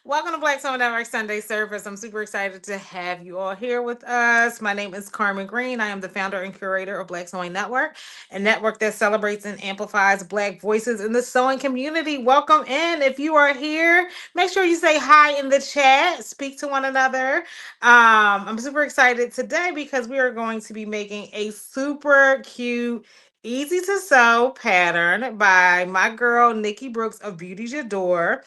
Welcome to Black Soul Network Sunday Service. I'm super excited to have you all here with us. My name is Carmen Green. I am the founder and curator of Black Sewing Network, a network that celebrates and amplifies Black voices in the sewing community. Welcome in. If you are here, make sure you say hi in the chat, speak to one another. I'm super excited today because we are going to be making a super cute, easy to sew pattern by my girl Nikki Brooks of Beauty JADORE.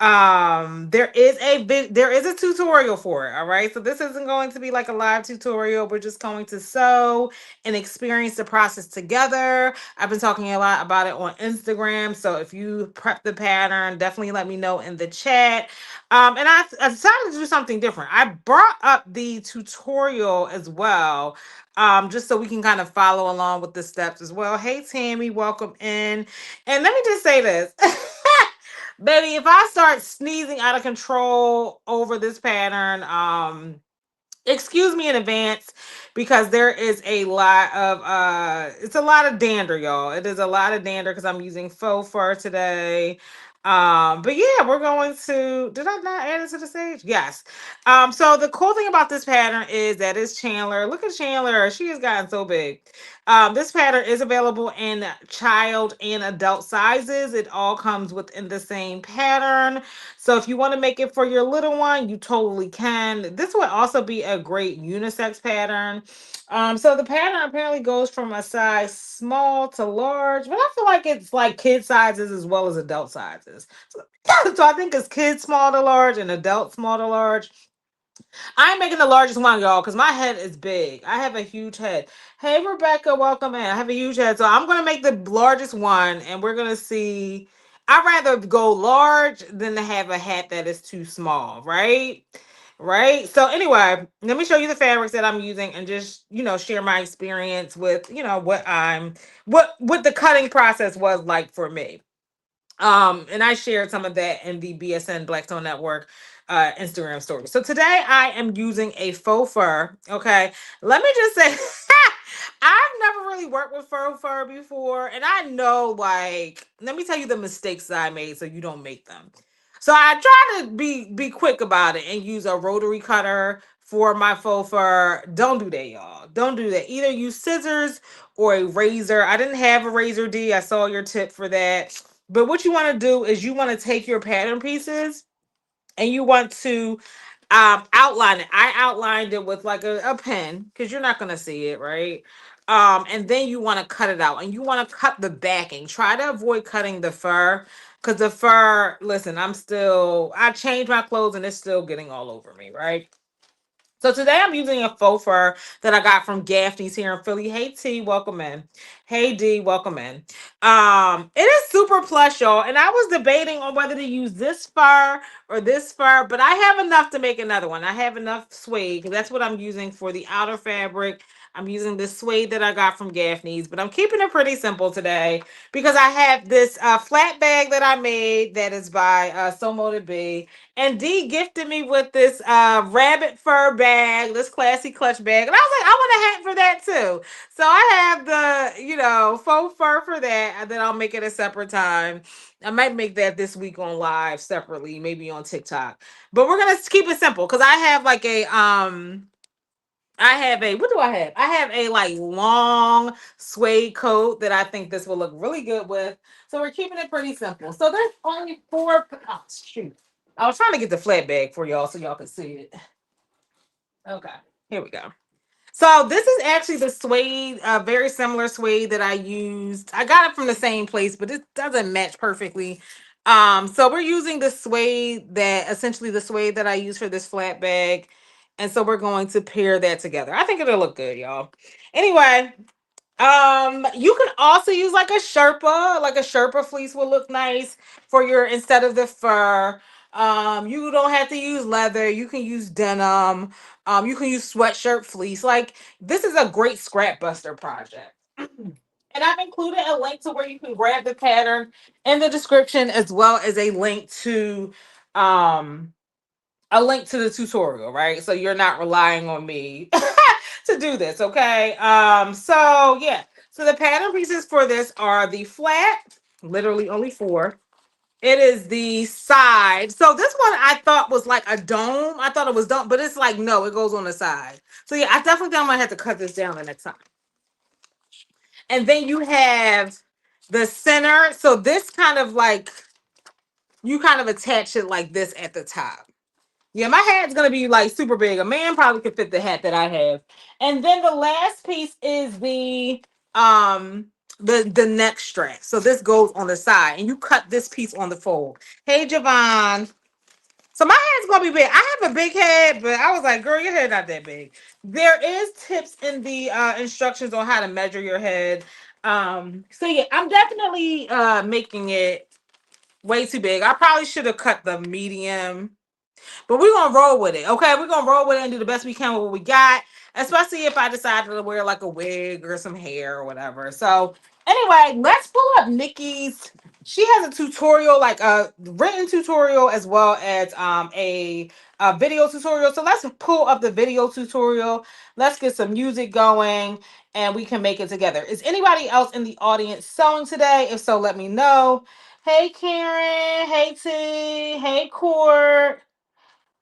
There is a tutorial for it. All right, so this isn't going to be like a live tutorial. We're just going to sew and experience the process together. I've been talking a lot about it on Instagram, so if you prep the pattern, definitely let me know in the chat. And I decided to do something different. I brought up the tutorial as well, just so we can kind of follow along with the steps as well. Hey Tammy, welcome in. And let me just say this. Baby, if I start sneezing out of control over this pattern, excuse me in advance because there is a lot of it's a lot of dander, y'all. It is a lot of dander because I'm using faux fur today. But yeah, we're going to, did I not add it to the stage? Yes. So the cool thing about this pattern is that it's Chandler. Look at Chandler, she has gotten so big. This pattern is available in child and adult sizes. It all comes within the same pattern. So if you want to make it for your little one, you totally can. This would also be a great unisex pattern. So the pattern apparently goes from a size small to large, but I feel like it's like kid sizes as well as adult sizes. So, so I think it's kids small to large and adult small to large. I'm making the largest one, y'all, because my head is big. I have a huge head. Hey, Rebecca, welcome in. I have a huge head. So I'm going to make the largest one, and we're going to see. I'd rather go large than to have a hat that is too small, right? Right. So anyway, let me show you the fabrics that I'm using and just, share my experience with, what the cutting process was like for me. And I shared some of that in the BSN Black Tone Network Instagram story. So today I am using a faux fur. Okay. Let me just say I've never really worked with faux fur before. And I know, like, let me tell you the mistakes that I made so you don't make them. So I try to be quick about it and use a rotary cutter for my faux fur. Don't do that, y'all. Don't do that. Either use scissors or a razor. I didn't have a razor D. I saw your tip for that. But what you want to do is you want to take your pattern pieces and you want to outline it. I outlined it with like a pen because you're not going to see it, right? And then you want to cut it out and you want to cut the backing. Try to avoid cutting the fur because the fur, listen, I changed my clothes and it's still getting all over me, right? So today I'm using a faux fur that I got from Gaffney's here in Philly. Hey T, welcome in. Hey D, welcome in. It is super plush, y'all. And I was debating on whether to use this fur or this fur, but I have enough to make another one. I have enough suede. That's what I'm using for the outer fabric. I'm using this suede that I got from Gaffney's, but I'm keeping it pretty simple today because I have this flat bag that I made that is by So Molded B. And D gifted me with this rabbit fur bag, this classy clutch bag. And I was like, I want a hat for that too. So I have the, faux fur for that. And then I'll make it a separate time. I might make that this week on live separately, maybe on TikTok. But we're gonna keep it simple because I have like I have a, what do I have? I have a like long suede coat that I think this will look really good with. So we're keeping it pretty simple. So there's only four. Oh, shoot. I was trying to get the flat bag for y'all so y'all can see it. Okay, here we go. So this is actually the suede, very similar suede that I used. I got it from the same place, but it doesn't match perfectly. So we're using the suede that essentially the suede that I use for this flat bag. And so we're going to pair that together. I think it'll look good, y'all. Anyway, you can also use like a Sherpa, like a Sherpa fleece will look nice for your instead of the fur. You don't have to use leather. You can use denim. You can use sweatshirt fleece. Like this is a great scrap buster project. And I've included a link to where you can grab the pattern in the description, as well as um a link to the tutorial, right? So you're not relying on me to do this, okay? So yeah. So the pattern pieces for this are the flat, literally only four. It is the side. So this one I thought was like a dome. I thought it was dome, but it's like no, it goes on the side. So yeah, I definitely think I might have to cut this down the next time. And then you have the center. So this kind of like you kind of attach it like this at the top. Yeah, my hat's gonna be like super big. A man probably could fit the hat that I have. And then the last piece is um the neck strap. So this goes on the side, and you cut this piece on the fold. Hey, Javon. So my head's gonna be big. I have a big head, but I was like, girl, your head not that big. There is tips in the instructions on how to measure your head. So yeah, I'm definitely making it way too big. I probably should have cut the medium, but we're gonna roll with it. Okay, we're gonna roll with it and do the best we can with what we got. Especially if I decided to wear like a wig or some hair or whatever. So anyway, let's pull up Nikki's. She has a tutorial, like a written tutorial as well as a video tutorial. So let's pull up the video tutorial. Let's get some music going and we can make it together. Is anybody else in the audience sewing today? If so, let me know. Hey Karen, hey T, hey Court.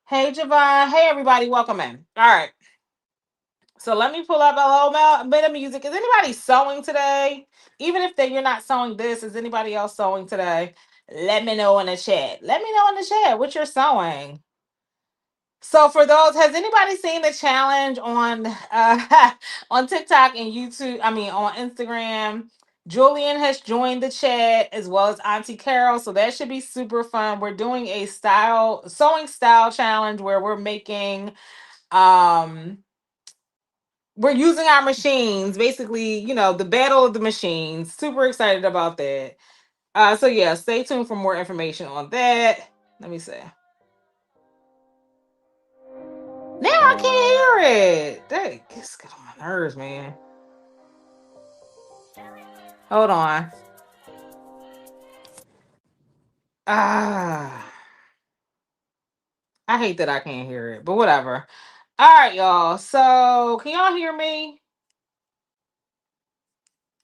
Hey, Javon. Hey, everybody. Welcome in. All right. So let me pull up a little bit of music. Is anybody sewing today? Even if you're not sewing this, is anybody else sewing today? Let me know in the chat. Let me know in the chat what you're sewing. So for those, has anybody seen the challenge on on TikTok and YouTube? I mean on Instagram. Julian has joined the chat as well as Auntie Carol. So that should be super fun. We're doing a sewing style challenge where um we're using our machines, basically, the battle of the machines. Super excited about that. So yeah, stay tuned for more information on that. Let me see. Now I can't hear it. That gets good on my nerves, man. Hold on. Ah, I hate that I can't hear it, but whatever. All right, y'all. So can y'all hear me?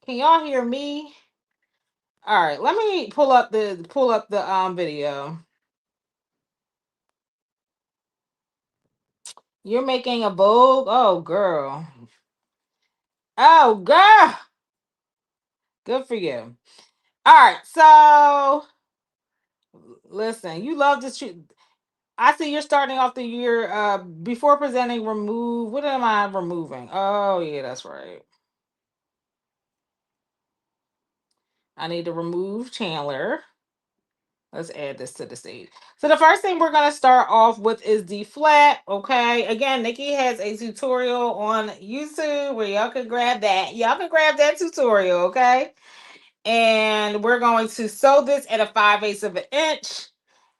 Can y'all hear me? All right, let me pull up the video. You're making a Vogue? Oh girl. Oh girl. Good for you. All right, so listen, you love this. I see you're starting off the year before presenting, remove. What am I removing? Oh, yeah, that's right. I need to remove Chandler. Let's add this to the stage. So the first thing we're going to start off with is the flat, okay? Again, Nikki has a tutorial on YouTube where y'all can grab that. Y'all can grab that tutorial, okay? And we're going to sew this at a 5/8 of an inch.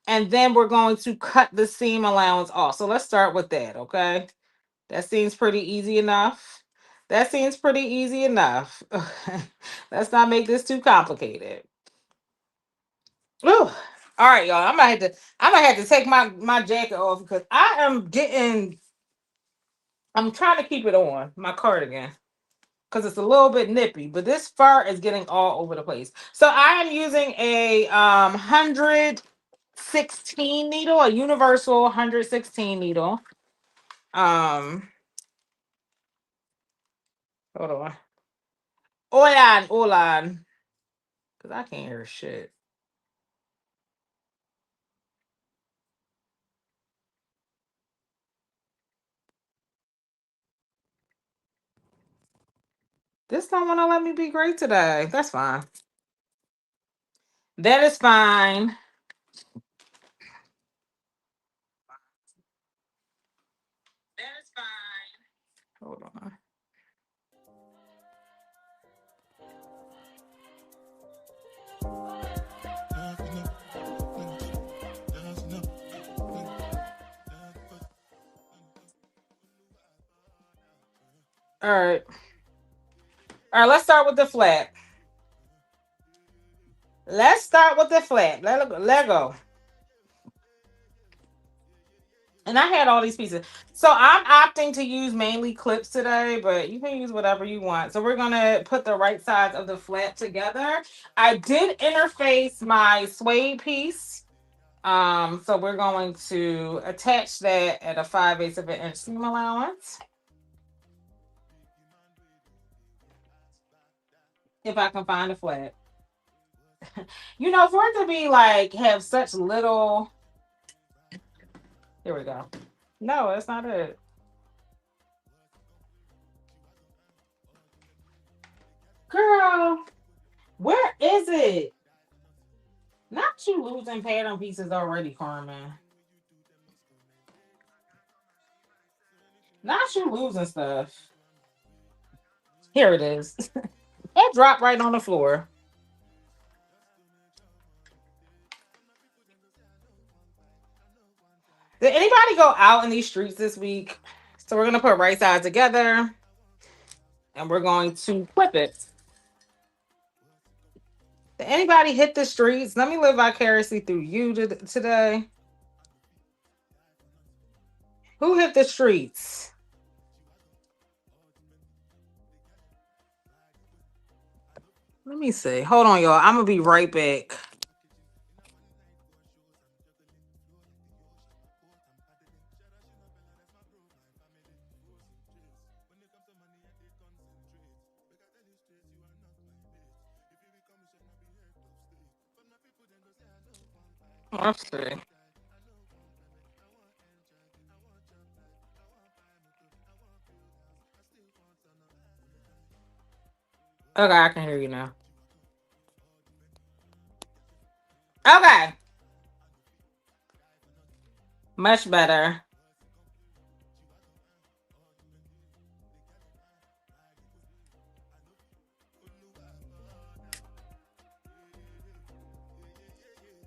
And then we're going to cut the seam allowance off. So let's start with that, okay? That seems pretty easy enough. That seems pretty easy enough. Let's not make this too complicated. Ooh. All right, y'all. I might have to take my jacket off because I'm trying to keep it on my cardigan because it's a little bit nippy, but this fur is getting all over the place. So I am using a 116 needle, a universal 116 needle. Um Hold on. Hold on. Because I can't hear shit. This don't want to let me be great today. That's fine. That is fine. That is fine. Hold on. All right. All right, let's start with the flat. Let's start with the flat. Let go. And I had all these pieces. So I'm opting to use mainly clips today, but you can use whatever you want. So we're gonna put the right sides of the flat together. I did interface my suede piece. So we're going to attach that at a 5/8 of an inch seam allowance. If I can find a flat. You know, for it to be like have such little. Here we go. No, that's not it. Girl, where is it? Not you losing pattern pieces already, Carmen. Not you losing stuff. Here it is. It dropped right on the floor. Did anybody go out in these streets this week? So we're gonna put right sides together and we're going to flip it. Did anybody hit the streets? Let me live vicariously through you today. Who hit the streets? Let me see. Hold on, y'all. I'm gonna be right back. Let's see. Okay, I can hear you now. Okay. Much better.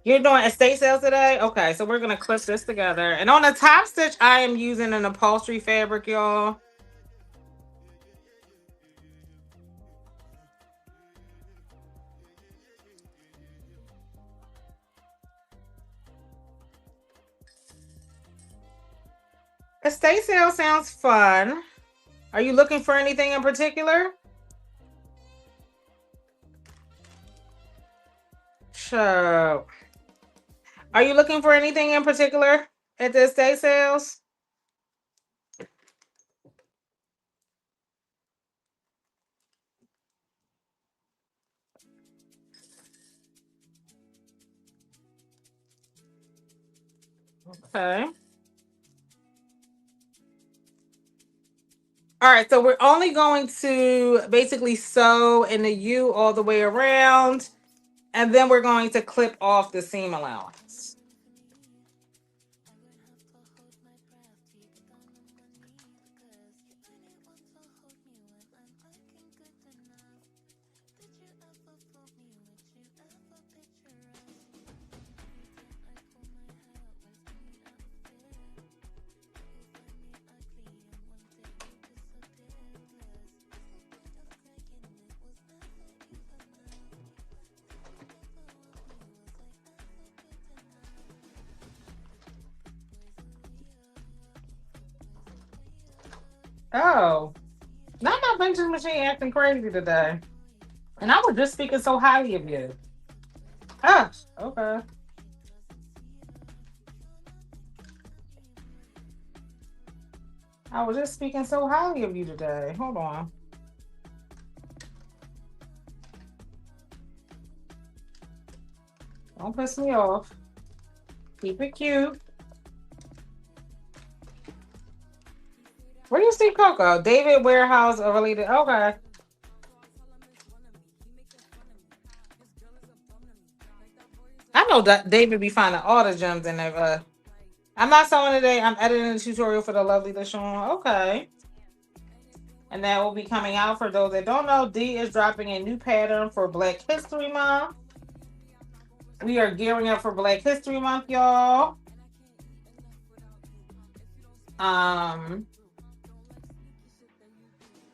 You're doing estate sales today? Okay, so we're gonna clip this together. And on the top stitch, I am using an upholstery fabric, y'all. Estate sale sounds fun. Are you looking for anything in particular? Sure. Are you looking for anything in particular at the estate sales? Okay. All right, so we're only going to basically sew in the U all the way around, and then we're going to clip off the seam allowance. Oh, not my vending machine acting crazy today. And I was just speaking so highly of you. Ah, okay. I was just speaking so highly of you today. Hold on. Don't piss me off. Keep it cute. Where do you see Coco? David Warehouse related. Okay. I know that David be finding all the gems in there. I'm not sewing today. I'm editing the tutorial for the lovely LaShawn. Okay. And that will be coming out for those that don't know. D is dropping a new pattern for Black History Month. We are gearing up for Black History Month, y'all.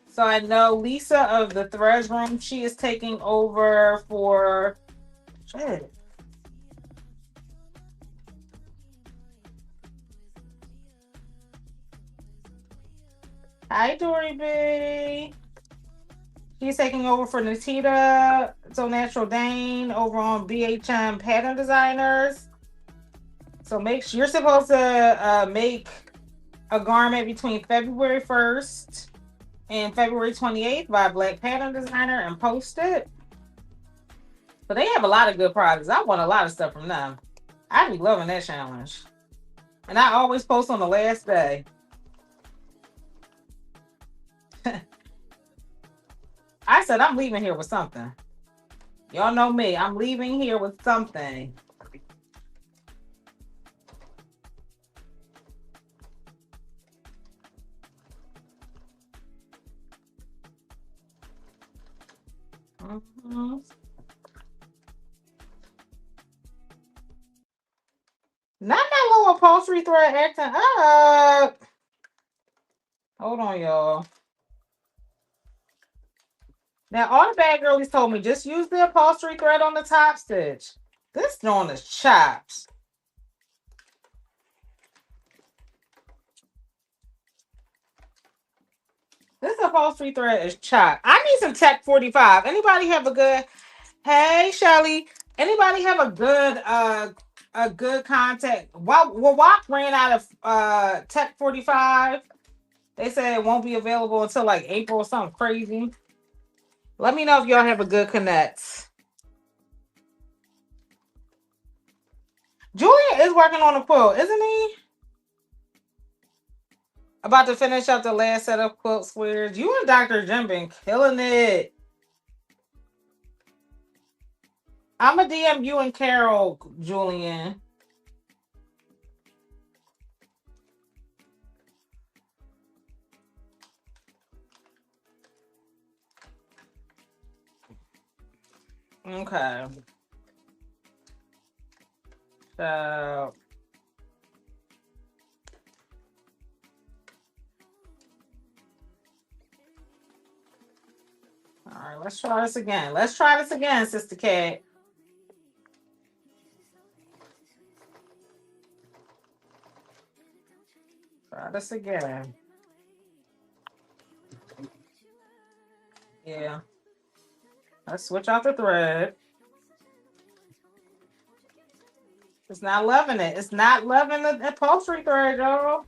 So I know Lisa of the Threads Room, she is taking over for shit. Hi, Dory B. She's taking over for Natita, So Natural Dane over on BHM Pattern Designers. So make sure you're supposed to make a garment between February 1st and February 28th by Black Pattern Designer and post it. But they have a lot of good products. I want a lot of stuff from them. I be loving that challenge. And I always post on the last day. I said I'm leaving here with something. Y'all know me. I'm leaving here with something. Mm-hmm. Not that little upholstery thread acting up. Hold on, y'all. Now, all the bad girlies told me just use the upholstery thread on the top stitch. This joint is chopped. This upholstery thread is chopped. I need some Tech 45. Anybody have a good... Hey, Shelly. Anybody have a good contact? Well, Walk ran out of Tech 45. They said it won't be available until like April or something crazy. Let me know if y'all have a good connect. Julian is working on a quilt, isn't he? About to finish up the last set of quilt squares. You and Dr. Jim been killing it. I'm a DM you and Carol, Julian. Okay. So all right, let's try this again. Let's try this again, Sister Cat. Try this again. Yeah. Let's switch out the thread. It's not loving it. It's not loving the upholstery thread, y'all.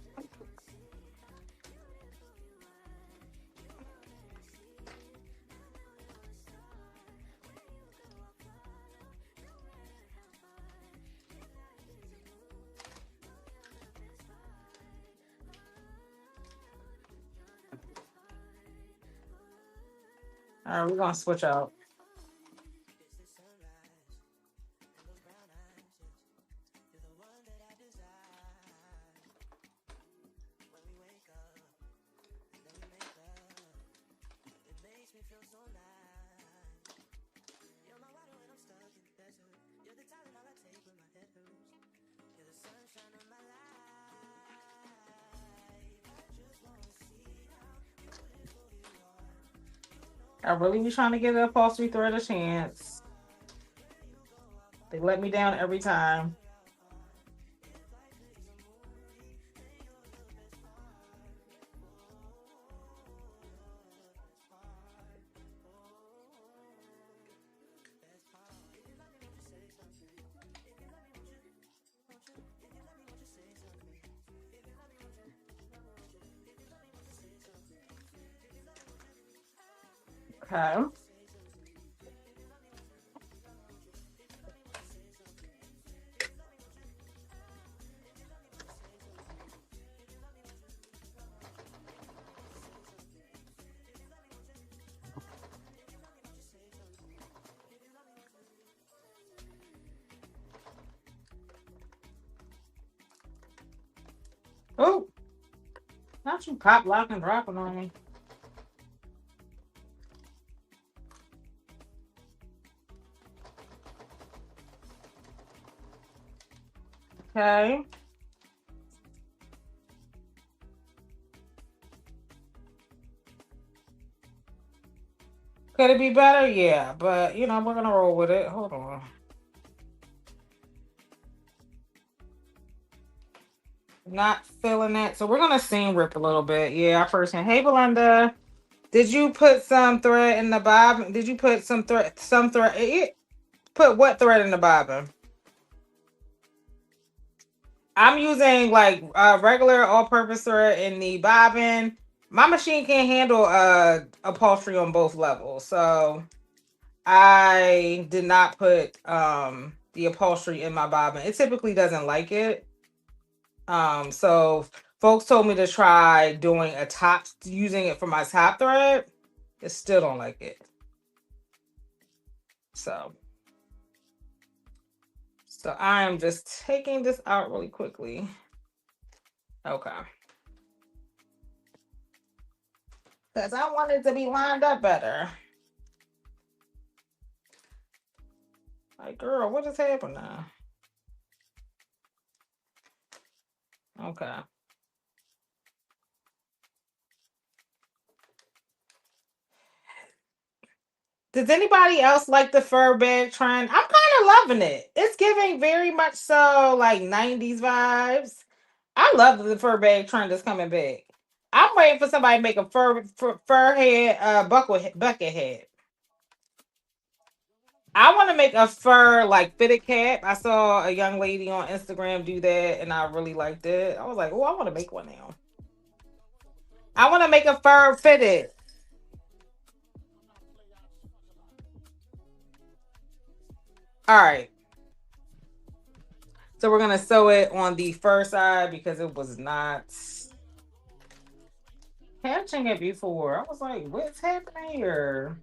All right, we're gonna switch out. I really be trying to give the upholstery thread a chance. They let me down every time. Okay. Oh, not you pop, lock, and dropping on me. Okay. Could it be better? Yeah, but you know, we're gonna roll with it. Hold on. Not feeling it. So we're gonna seam rip a little bit. Yeah, our first hand. Hey Belinda. Did you put some thread in the bobbin? Did you put some thread put what thread in the bobbin? I'm using like regular all-purpose thread in the bobbin. My machine can't handle upholstery on both levels, so I did not put the upholstery in my bobbin. It typically doesn't like it. So folks told me to try doing a top, using it for my top thread. It still don't like it. So I'm just taking this out really quickly. Okay. Because I want it to be lined up better. Like, girl, what is happening now? Okay. Does anybody else like the fur bag trend? I'm kind of loving it. It's giving very much so like 90s vibes. I love that the fur bag trend is coming back. I'm waiting for somebody to make a fur head bucket head. I want to make a fur like fitted cap. I saw a young lady on Instagram do that and I really liked it. I was like, oh, I want to make one now. I want to make a fur fitted. All right. So we're going to sew it on the fur side because it was not catching it before. I was like, what's happening here?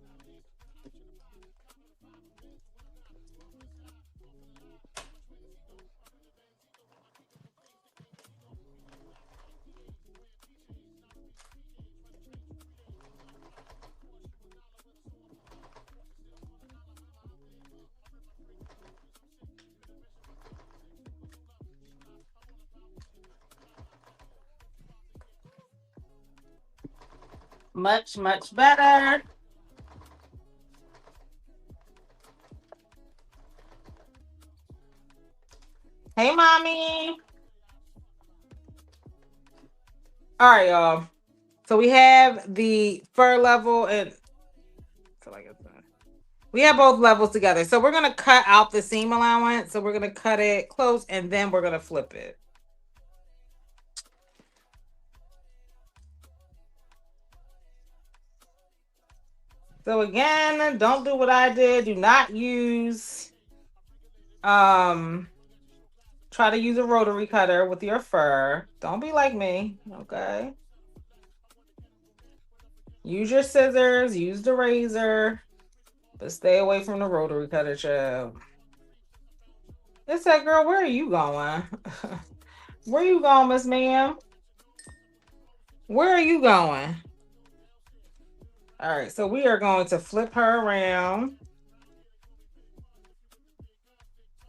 Much, much better. Hey, mommy. All right, y'all. So we have the fur level and I feel like it's done. We have both levels together. So we're going to cut out the seam allowance. So we're going to cut it close and then we're going to flip it. So again, don't do what I did. Do not use, try to use a rotary cutter with your fur. Don't be like me, okay? Use your scissors, use the razor, but stay away from the rotary cutter, child. It's that girl, where are you going? Where are you going, Miss Ma'am? Where are you going? All right, so we are going to flip her around.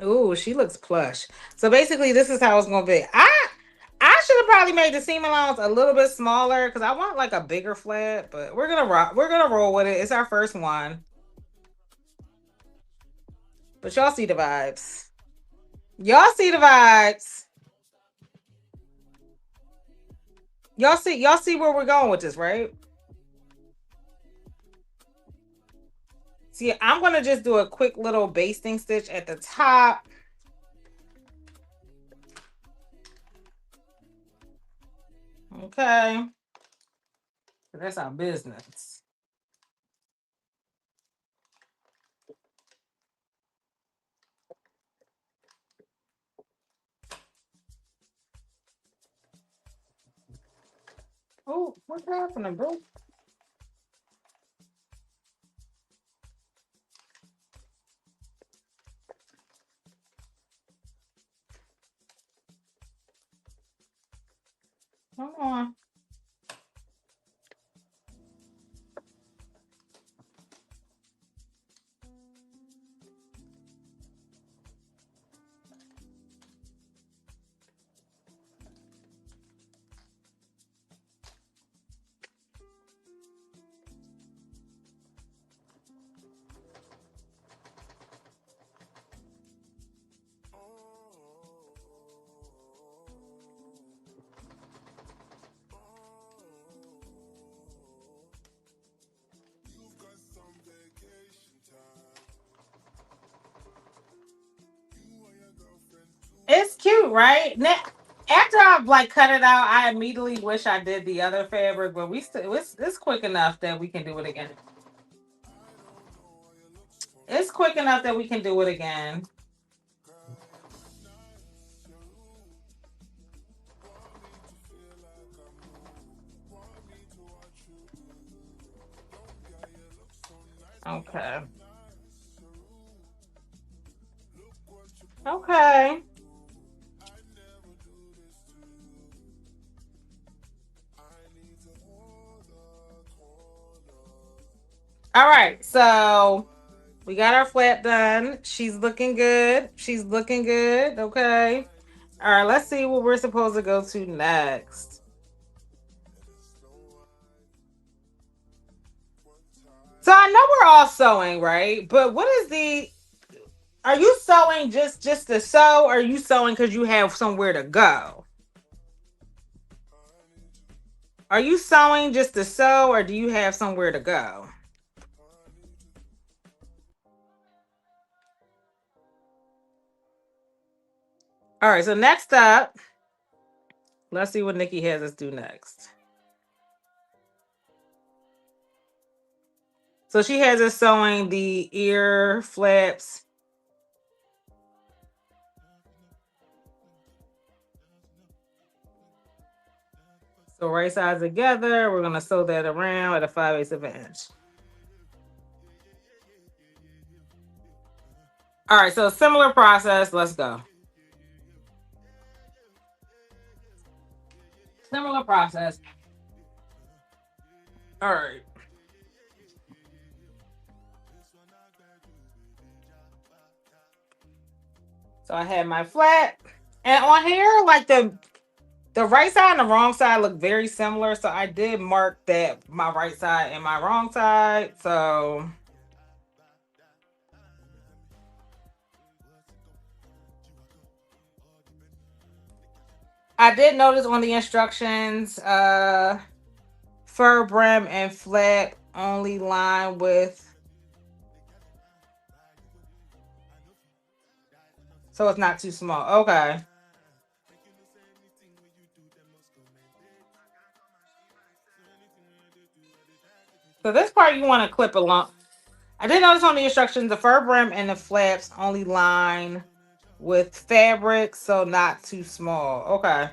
Ooh, she looks plush. So basically, this is how it's gonna be. I should have probably made the seam allowance a little bit smaller because I want like a bigger flat, but we're gonna rock. We're gonna roll with it. It's our first one, but y'all see the vibes. Y'all see the vibes. Y'all see where we're going with this, right? See, I'm gonna just do a quick little basting stitch at the top. Okay. That's our business. Oh, what's happening, bro? right? Now, after I've like cut it out, I immediately wish I did the other fabric, but we still it's quick enough that we can do it again. It's quick enough that we can do it again. Okay. Okay. All right. So we got our flap done. She's looking good. She's looking good. Okay. All right. Let's see what we're supposed to go to next. So I know we're all sewing, right? But what is the? Are you sewing just to sew, or are you sewing because you have somewhere to go? Are you sewing just to sew, or do you have somewhere to go? All right. So next up, let's see what Nikki has us do next. So she has us sewing the ear flaps. So right sides together, we're gonna sew that around at a 5/8 of an inch. All right, so similar process. Let's go. Similar process. All right. So I had my flat, and on here, like the right side and the wrong side look very similar. So I did mark that my right side and my wrong side. So I did notice on the instructions, fur brim and flap only line with, so it's not too small. Okay. So this part you want to clip along. I did notice on the instructions the fur brim and the flaps only line with fabric, so not too small. Okay.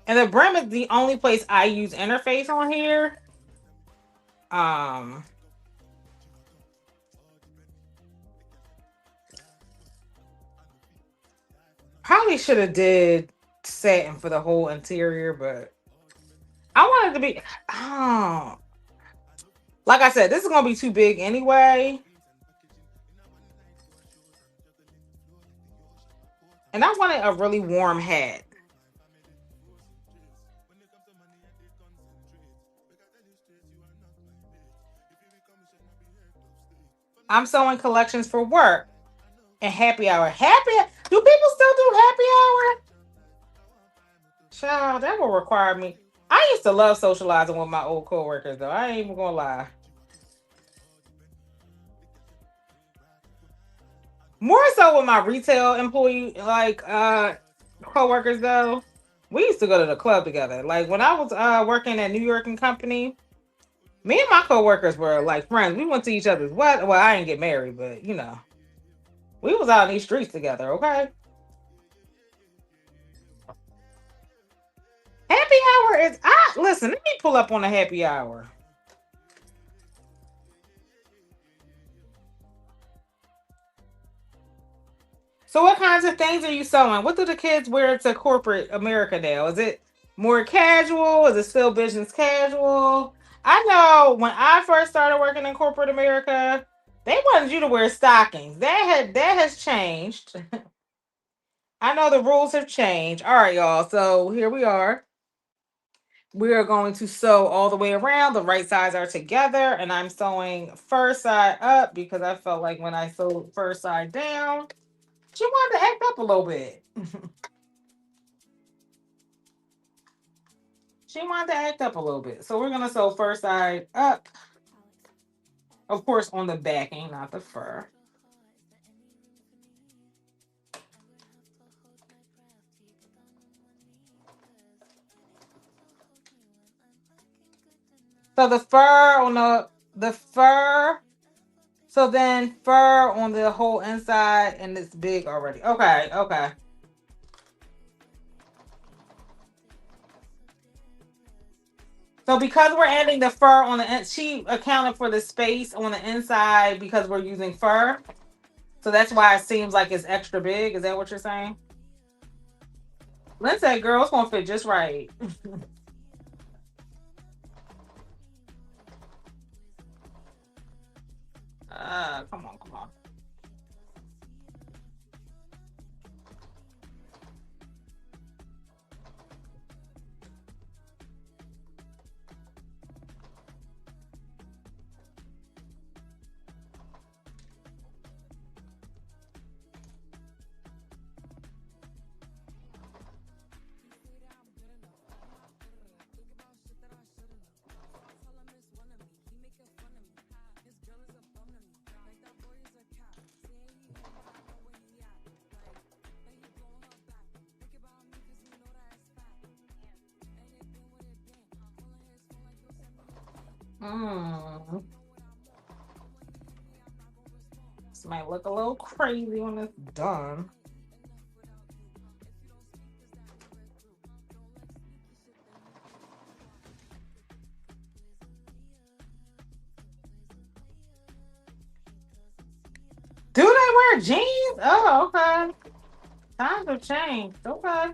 And the brim is the only place I use interface on here. Um Probably should have did satin for the whole interior, but I wanted to be oh, like I said, this is gonna be too big anyway. And I wanted a really warm hat. I'm sewing collections for work and happy hour. Do people still do happy hour? Child, that will require me. I used to love socializing with my old coworkers, though. I ain't even gonna lie. More so with my retail employee, like coworkers, though. We used to go to the club together. Like when I was working at New York and Company, me and my coworkers were like friends. We went to each other's what? Well, I didn't get married, but we was out in these streets together. Okay. Happy hour is listen, let me pull up on a happy hour. So what kinds of things are you sewing? What do the kids wear to corporate America now? Is it more casual? Is it still business casual? I know when I first started working in corporate America, they wanted you to wear stockings. That has changed. I know the rules have changed. All right, y'all. So here we are. We are going to sew all the way around. The right sides are together, and I'm sewing first side up because I felt like when I sewed first side down, she wanted to act up a little bit. She wanted to act up a little bit. So we're gonna sew first side up. Of course, on the backing, not the fur. So the fur on the fur. So then fur on the whole inside, and it's big already. Okay, okay. So because we're adding the fur on the she accounted for the space on the inside because we're using fur. So that's why it seems like it's extra big. Is that what you're saying? Lynn said, girl, it's gonna fit just right. Come on, come on. Mm. This might look a little crazy when it's done. Do they wear jeans? Oh, okay. Times have changed. Okay.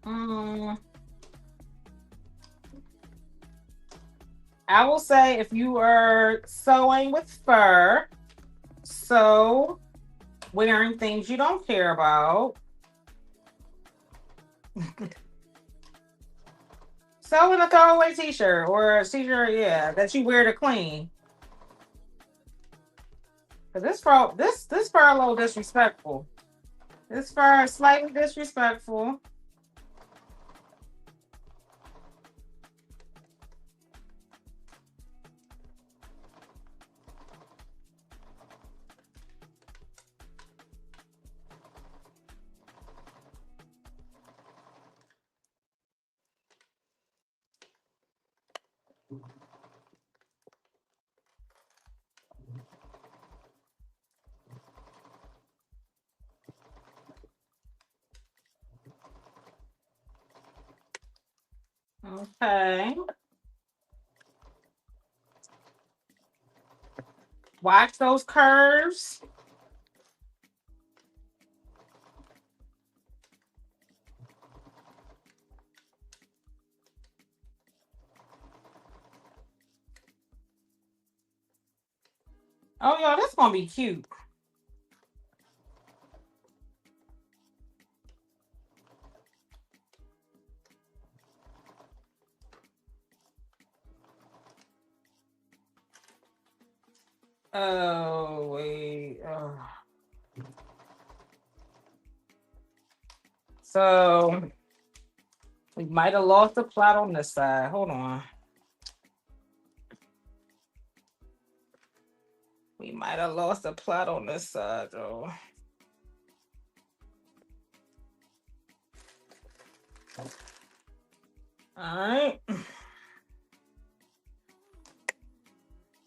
Mm. I will say if you are sewing with fur, sew wearing things you don't care about. Sew in a throwaway t-shirt or a t-shirt, yeah, that you wear to clean. Cause this fur a little disrespectful. This fur is slightly disrespectful. Okay. Watch those curves. Oh, yo, that's gonna be cute. Oh, wait. So we might have lost the plot on this side. Hold on. We might have lost the plot on this side, though. All right.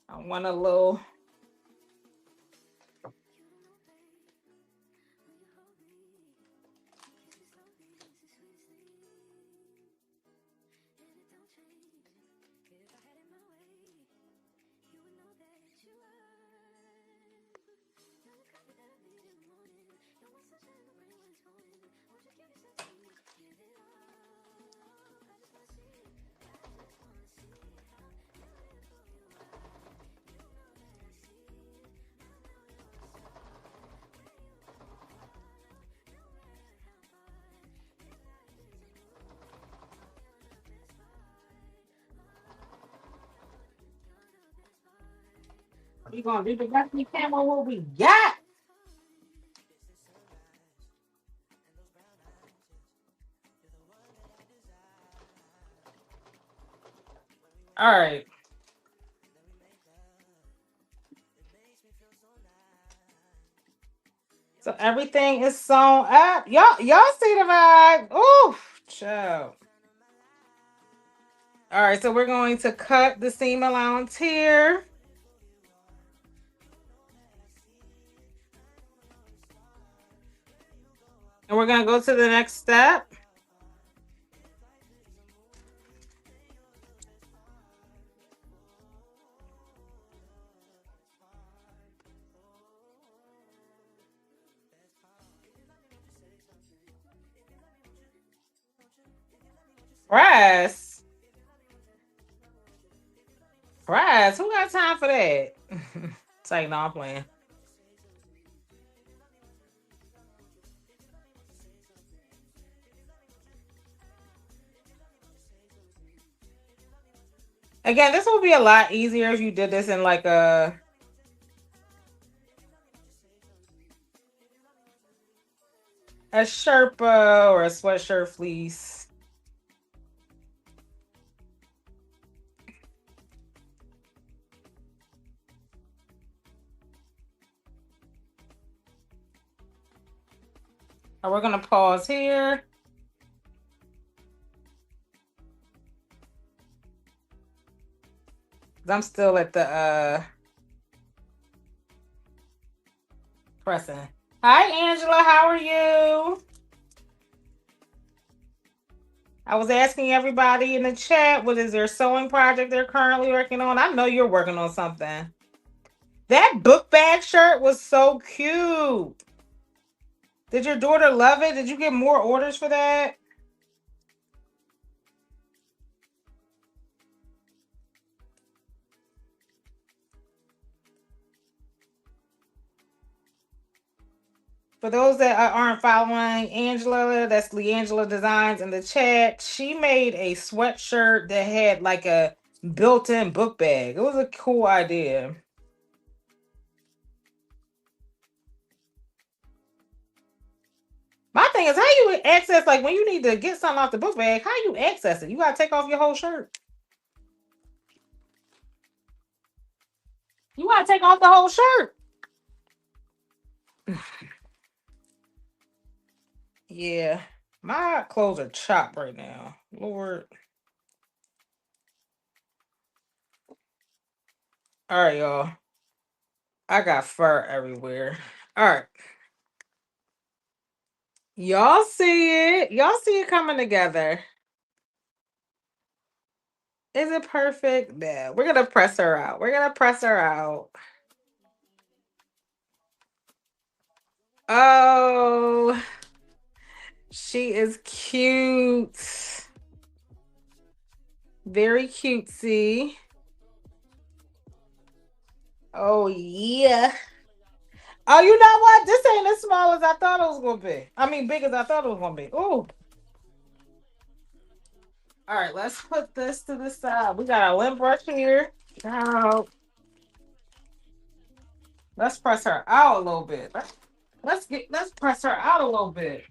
I want a little. We gonna do the best we can with what we got. All right. So everything is sewn up. Y'all see the vibe? Ooh, chill. All right, so we're going to cut the seam allowance here. And we're going to go to the next step. Press. Press. Who got time for that? It's like, no, I'm playing. Again, this will be a lot easier if you did this in like a Sherpa or a sweatshirt fleece. And we're gonna pause here. I'm still at the pressing. Hi Angela, how are you? I was asking everybody in the chat, what is their sewing project they're currently working on? I know you're working on something. That book bag shirt was so cute. Did your daughter love it? Did you get more orders for that? For those that aren't following Angela, that's LeAngela Designs in the chat. She made a sweatshirt that had like a built-in book bag. It was a cool idea. My thing is, how you access, like when you need to get something off the book bag, how you access it? You gotta take off your whole shirt. You gotta take off the whole shirt. Yeah, my clothes are chopped right now. Lord. All right, y'all. I got fur everywhere. All right. Y'all see it. Y'all see it coming together. Is it perfect? Yeah. We're going to press her out. We're going to press her out. Oh, she is cute. Very cutesy. Oh, yeah. Oh, you know what? This ain't as small as I thought it was going to be. I mean, big as I thought it was going to be. Ooh. All right, let's put this to the side. We got a lint brush here. Out. Let's press her out a little bit. Let's press her out a little bit.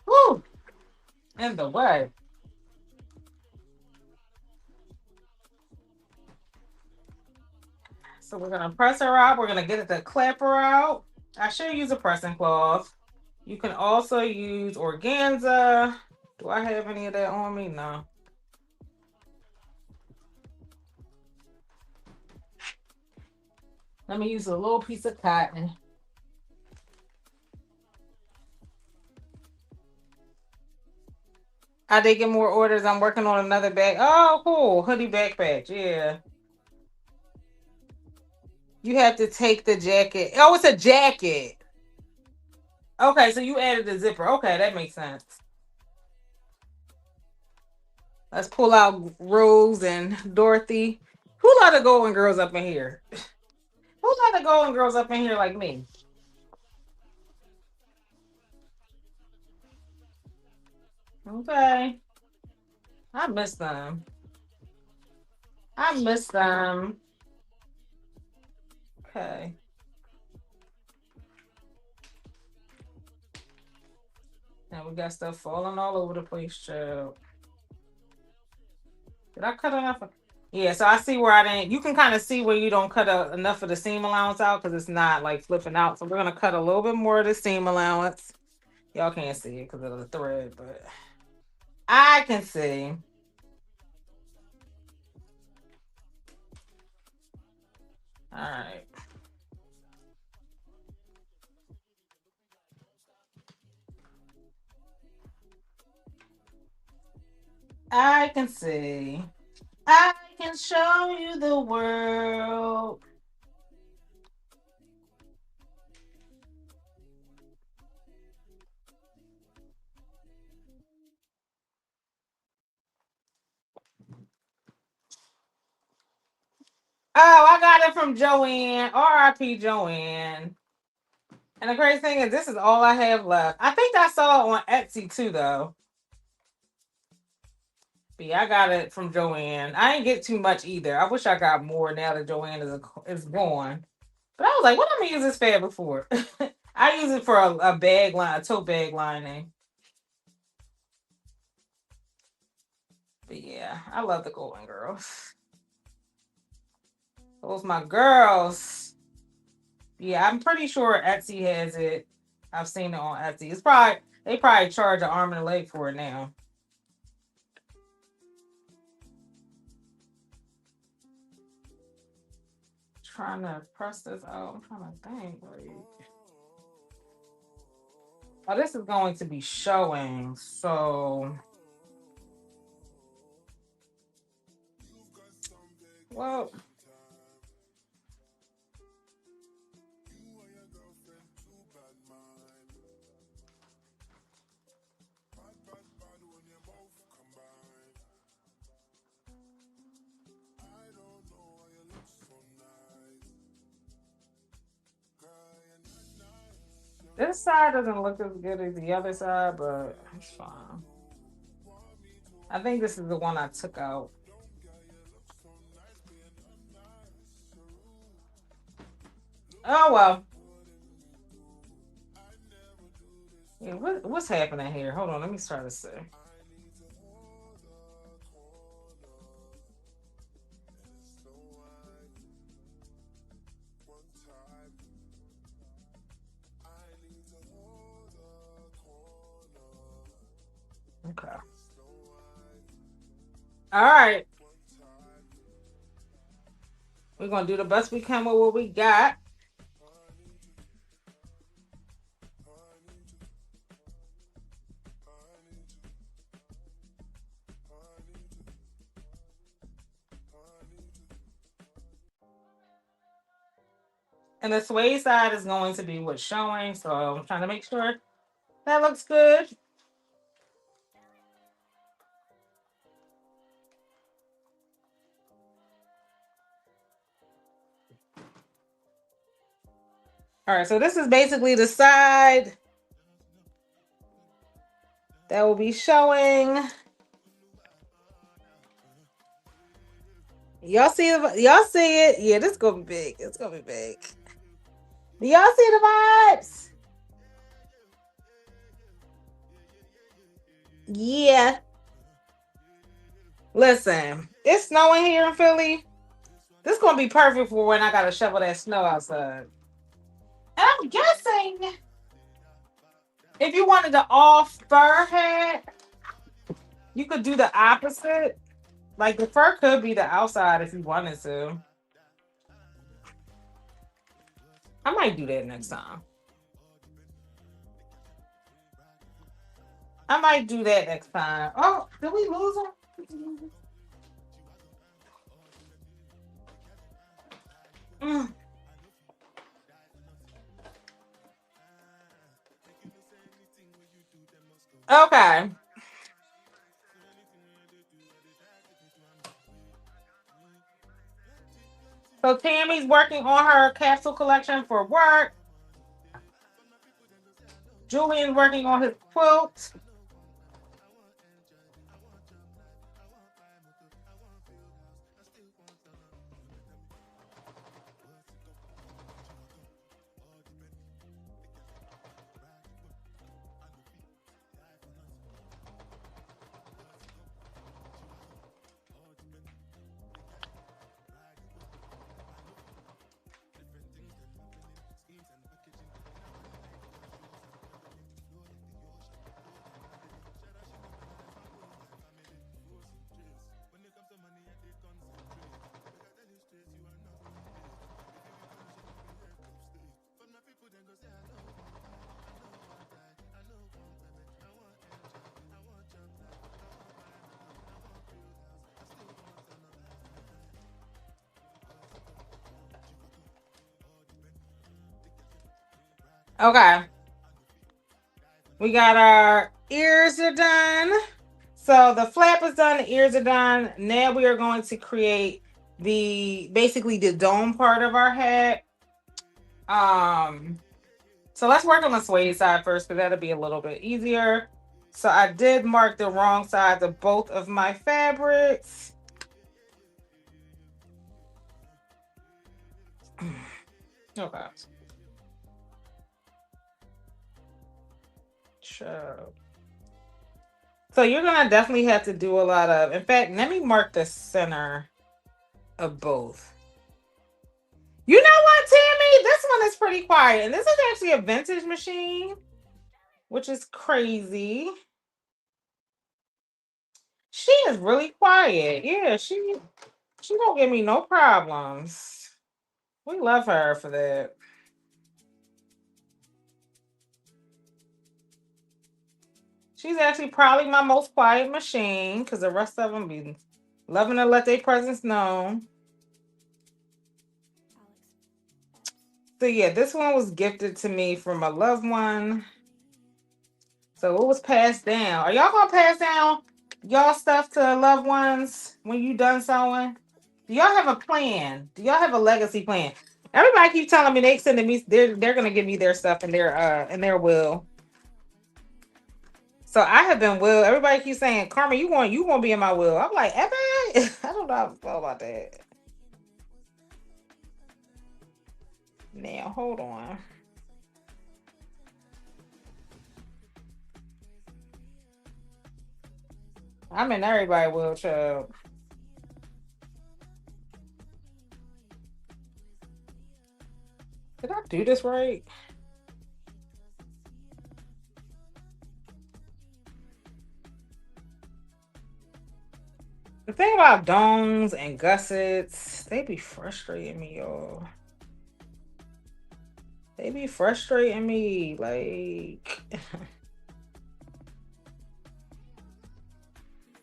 Woo! In the way. So we're gonna press her out. We're gonna get the clapper out. I should use a pressing cloth. You can also use organza. Do I have any of that on me? No. Let me use a little piece of cotton. I did get more orders. I'm working on another bag. Oh, cool. Hoodie backpack. Yeah. You have to take the jacket. Oh, it's a jacket. Okay, so you added the zipper. Okay, that makes sense. Let's pull out Rose and Dorothy. Who let the Golden Girls up in here? Who let the Golden Girls up in here like me? Okay. I miss them. I miss them. Okay. Now we got stuff falling all over the place, child. Did I cut enough? Yeah, so I see where I didn't. You can kind of see where you don't cut enough of the seam allowance out because it's not like flipping out. So we're gonna cut a little bit more of the seam allowance. Y'all can't see it because of the thread, but I can see. All right. I can see. I can show you the world. Oh, I got it from Joanne. R.I.P. Joanne. And the crazy thing is, this is all I have left. I think I saw it on Etsy too, though. But yeah, I got it from Joanne. I didn't get too much either. I wish I got more now that Joanne is gone. But I was like, what am I gonna use this fabric for? I use it for a bag line, a tote bag lining. But yeah, I love the Golden Girls. Those my girls. Yeah, I'm pretty sure Etsy has it. I've seen it on Etsy. It's probably they probably charge an arm and a leg for it now. Trying to press this out. I'm trying to think. Like, oh, this is going to be showing. So, well, this side doesn't look as good as the other side, but it's fine. I think this is the one I took out. Oh well. Yeah, what's happening here? Hold on, let me try to see. Okay. All right. We're gonna do the best we can with what we got. And the suede side is going to be what's showing. So I'm trying to make sure that looks good. All right, so this is basically the side that will be showing. Y'all see it? Yeah, this is gonna be big. It's gonna be big. Do y'all see the vibes? Yeah. Listen, it's snowing here in Philly. This is gonna be perfect for when I gotta shovel that snow outside. And I'm guessing if you wanted the off fur hat, you could do the opposite. Like the fur could be the outside if you wanted to. I might do that next time. I might do that next time. Oh, did we lose him? Mm. Okay. So Tammy's working on her capsule collection for work. Julian's working on his quilt. Okay. We got our ears are done. So the flap is done, the ears are done. Now we are going to create basically the dome part of our hat. So let's work on the suede side first because that'll be a little bit easier. So I did mark the wrong sides of both of my fabrics. Okay. Sure. So you're gonna definitely have to do a lot of. In fact, let me mark the center of both. You know what, Tammy? This one is pretty quiet, and this is actually a vintage machine, which is crazy. She is really quiet. Yeah, she don't give me no problems. We love her for that. She's actually probably my most quiet machine because the rest of them be loving to let their presence known. So yeah, this one was gifted to me from a loved one. So it was passed down. Are y'all gonna pass down y'all stuff to loved ones when you done sewing? Do y'all have a plan? Do y'all have a legacy plan? Everybody keep telling me they sending me they're gonna give me their stuff in their will. So I have been will. Everybody keeps saying, Carmen, you gonna be in my will. I'm like, Evan, I don't know how I feel about that. Now hold on. I'm in everybody will, child. Did I do this right? The thing about domes and gussets, they be frustrating me, y'all. They be frustrating me. Like,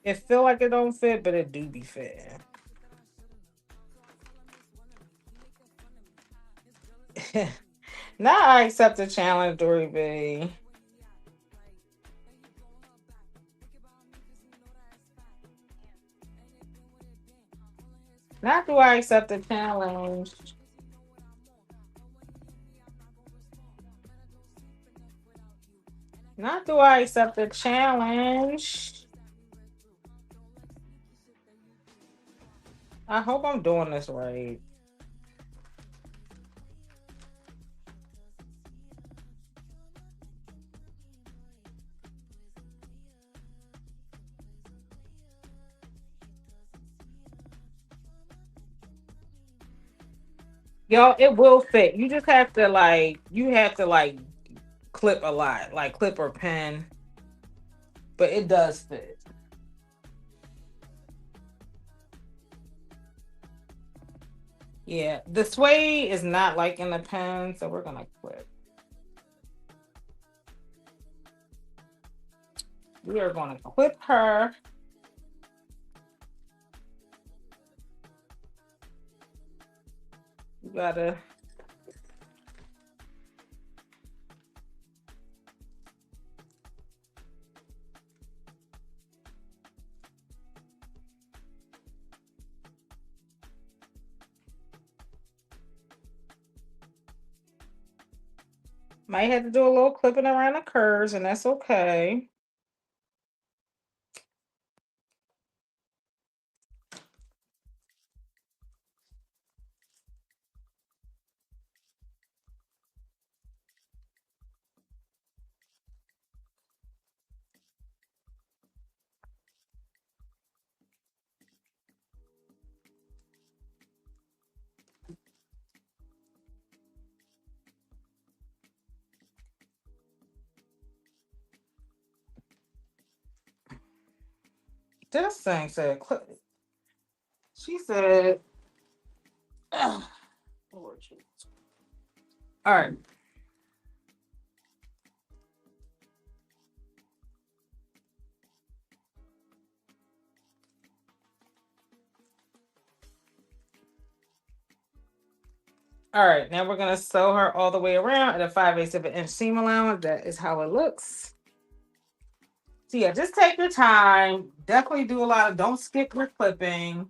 it feel like it don't fit, but it do be fitting. Now I accept the challenge, Dory B. Not do I accept the challenge. Not do I accept the challenge. I hope I'm doing this right. Yo, it will fit. You just have to like clip a lot, like clip or pin. But it does fit. Yeah, the suede is not like in the pen, so we're gonna clip. We are gonna clip her. You gotta. Might have to do a little clipping around the curves, and that's okay. This thing said, she said, ugh, Lord Jesus. All right. All right, now we're gonna sew her all the way around at a 5/8 of an inch seam allowance. That is how it looks. So yeah, just take your time. Definitely do a lot of, don't skip your clipping.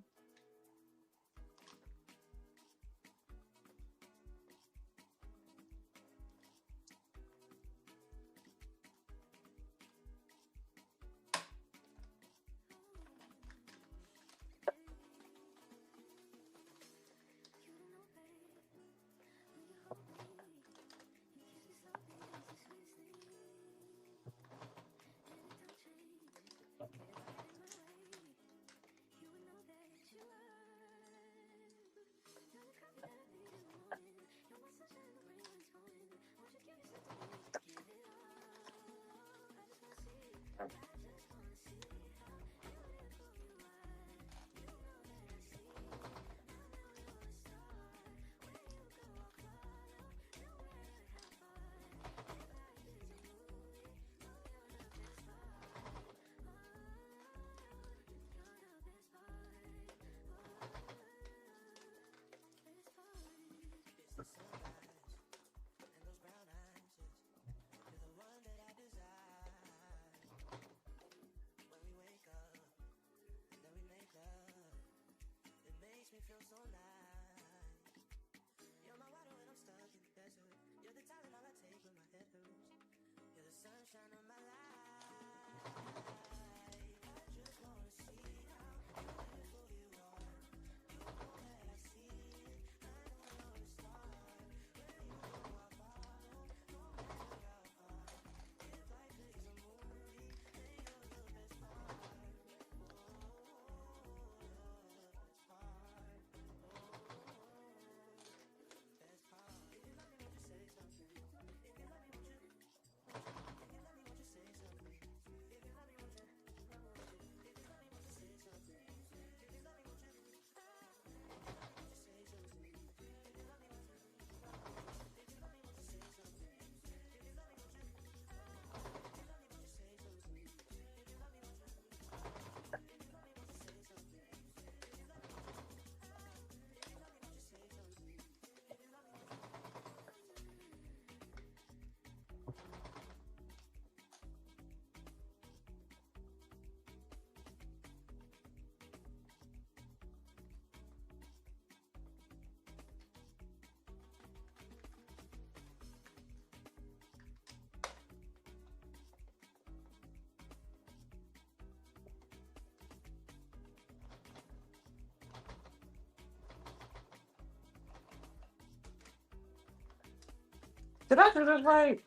Did I do this right?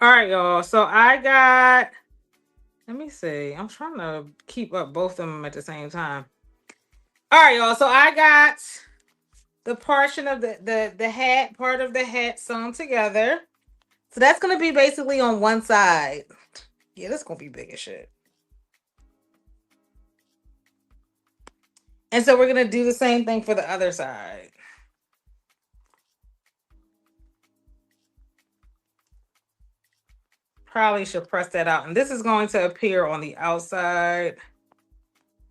All right, y'all. So I got, let me see. I'm trying to keep up both of them at the same time. All right, y'all. So I got the portion of the hat, part of the hat sewn together. So that's gonna be basically on one side. Yeah, that's gonna be big as shit. And so we're gonna do the same thing for the other side. Probably should press that out. And this is going to appear on the outside.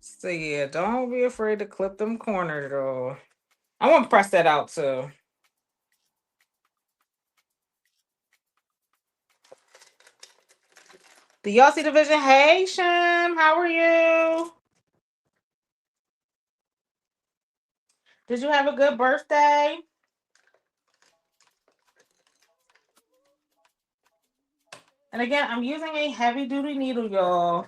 So yeah, don't be afraid to clip them corners though. I want to press that out too. Do y'all see the vision? Hey Shem, how are you? Did you have a good birthday? And again, I'm using a heavy duty needle, y'all.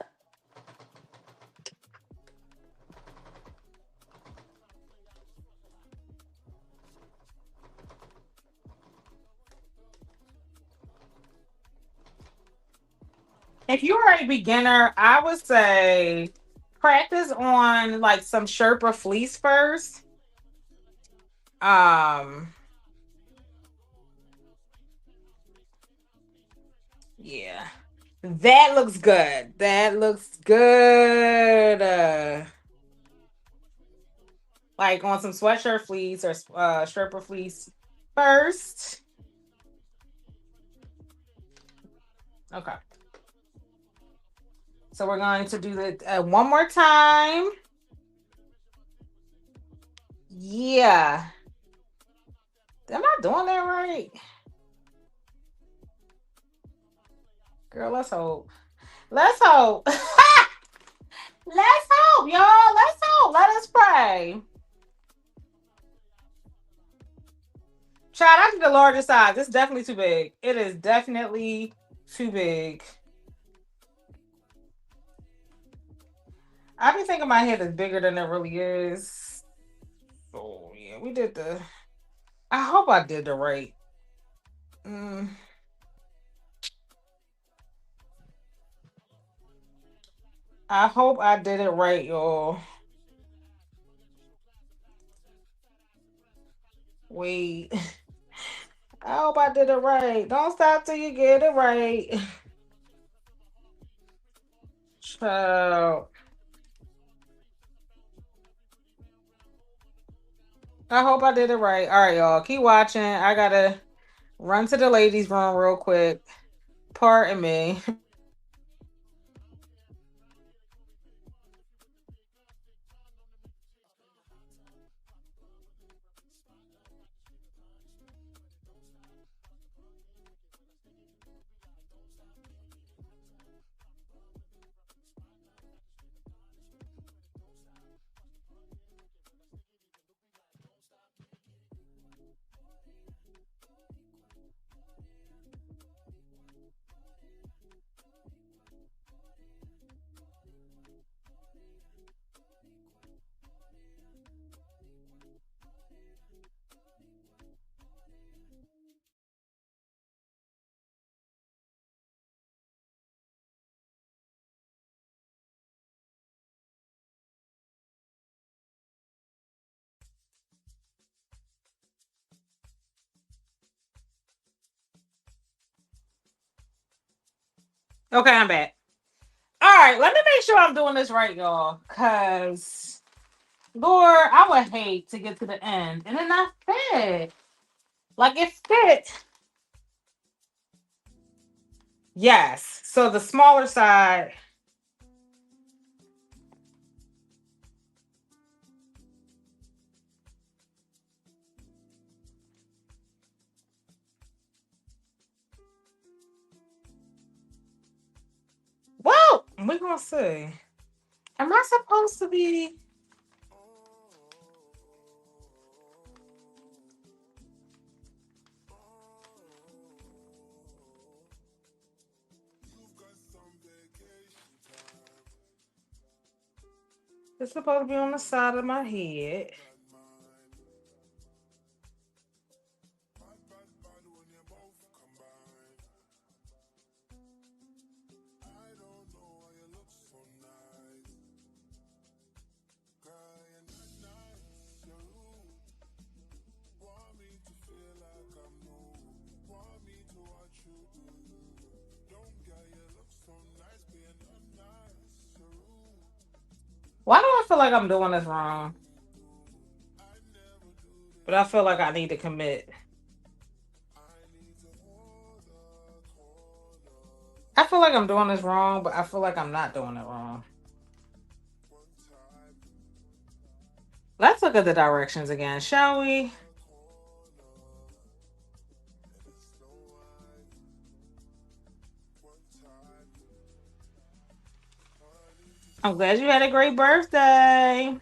If you are a beginner, I would say practice on like some Sherpa fleece first. Um, yeah. That looks good. That looks good. Like on some sweatshirt fleece or stripper fleece first. Okay. So we're going to do it one more time. Yeah. Am I doing that right? Girl, let's hope. Let's hope. Let's hope, y'all. Let's hope. Let us pray. Child, I think the larger size. It's definitely too big. It is definitely too big. I be thinking my head is bigger than it really is. Oh yeah, we did the. I hope I did the right. Mm. I hope I did it right, y'all. Wait. I hope I did it right. Don't stop till you get it right. Child. I hope I did it right. All right, y'all. Keep watching. I gotta run to the ladies' room real quick. Pardon me. Okay, I'm back. All right, let me make sure I'm doing this right, y'all. Cause Lord, I would hate to get to the end and it not fit. Like it fit. Yes. So the smaller side. Well, we're gonna see. Am I supposed to be? It's supposed to be on the side of my head. Why do I feel like I'm doing this wrong? But I feel like I need to commit. I feel like I'm doing this wrong, but I feel like I'm not doing it wrong. Let's look at the directions again, shall we? I'm glad you had a great birthday.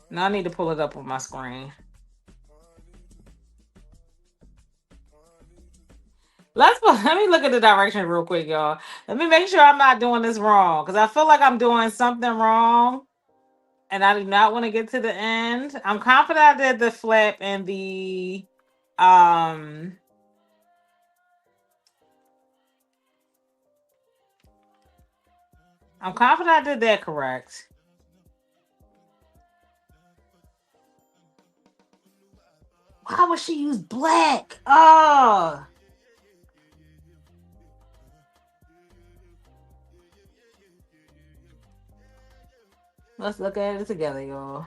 Now I need to pull it up on my screen. Let me look at the directions real quick, y'all. Let me make sure I'm not doing this wrong because I feel like I'm doing something wrong and I do not want to get to the end. I'm confident I did the flip and the um I'm confident I did that correct. Why would she use black? Oh. Let's look at it together, y'all.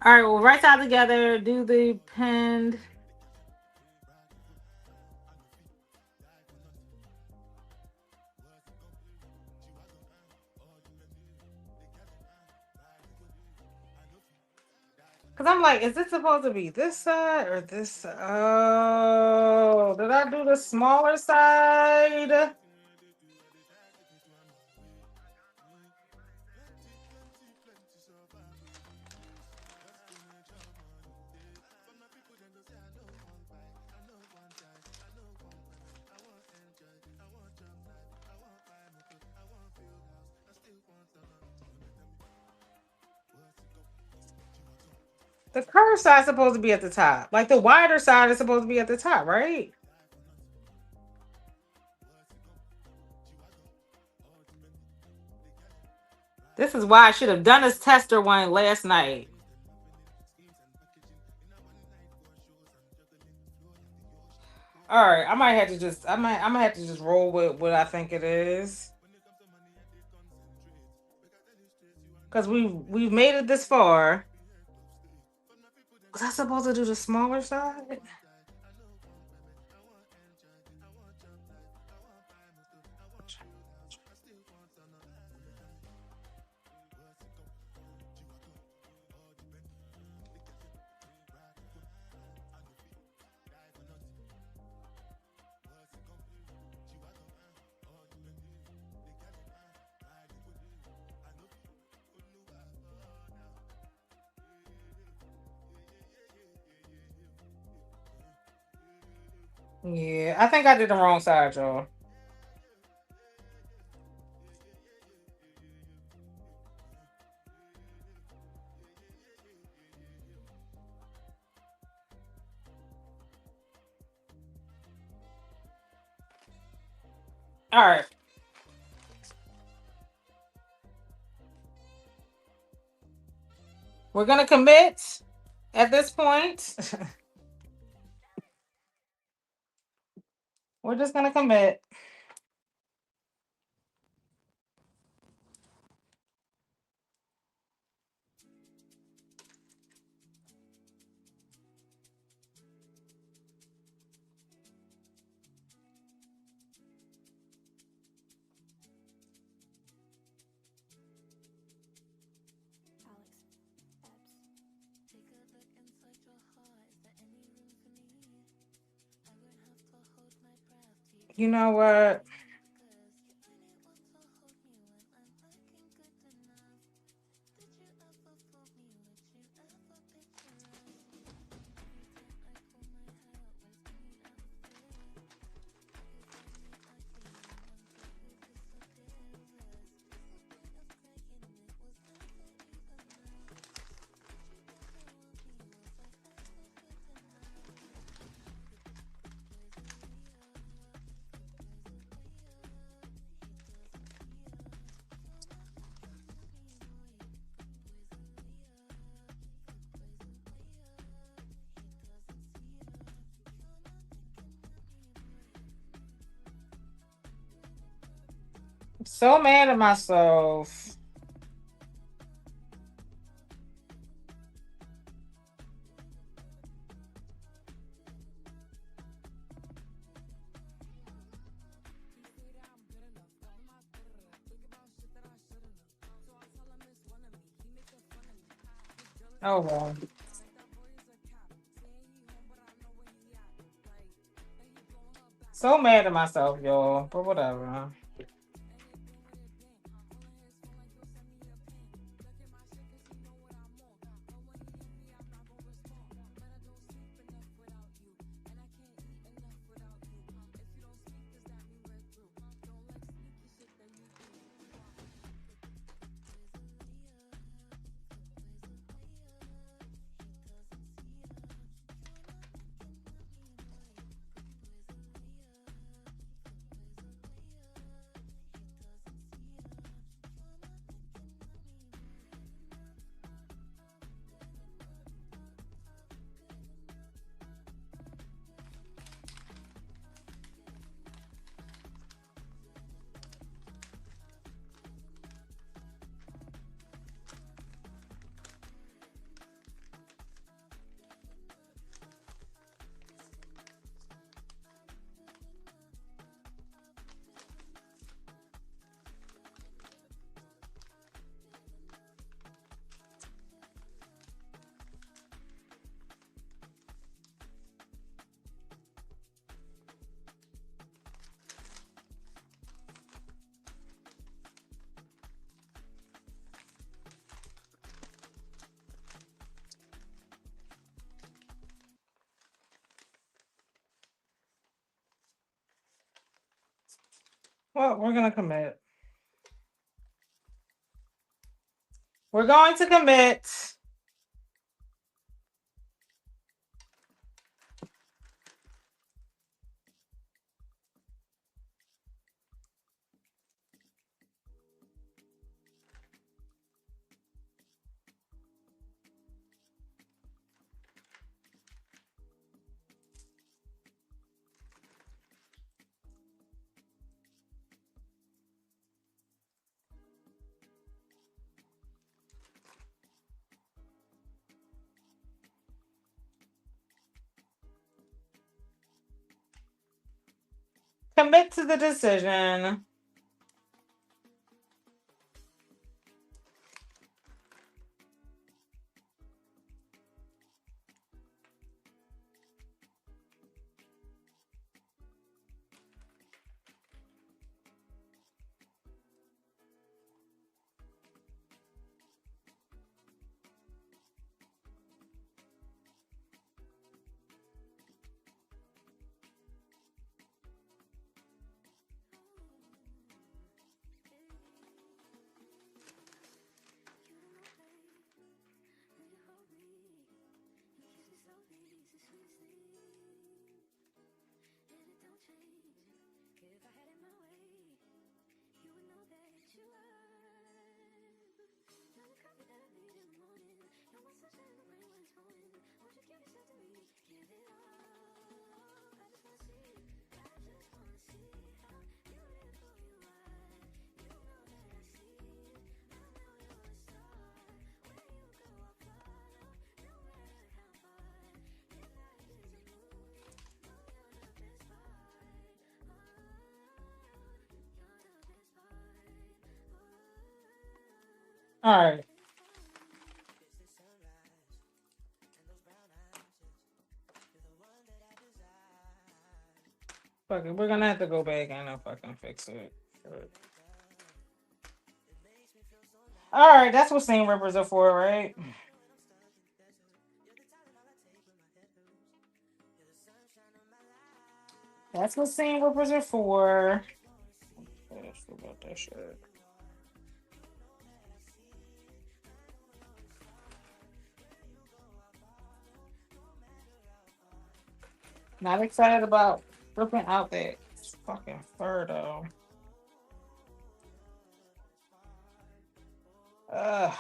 All right, well, right side together, do the pinned. Because I'm like, is this supposed to be this side or this side? Oh, did I do the smaller side? The curved side is supposed to be at the top. Like the wider side is supposed to be at the top, right? This is why I should have done this tester one last night. All right, I might have to just I might have to just roll with what I think it is. Cause we've made it this far. Was I supposed to do the smaller side? Yeah, I think I did the wrong side, y'all. All right. We're gonna commit at this point. We're just gonna commit. You know what? I'm so mad at myself. Oh well. So mad at myself, y'all. But whatever. Well, we're gonna commit. We're going to commit. Commit to the decision. All right. Fuck it. We're gonna have to go back and fucking fix it. All right, that's what seam rippers are for, right? That's what seam rippers are for. About that shit. Not excited about ripping out that fucking fur though. Ugh.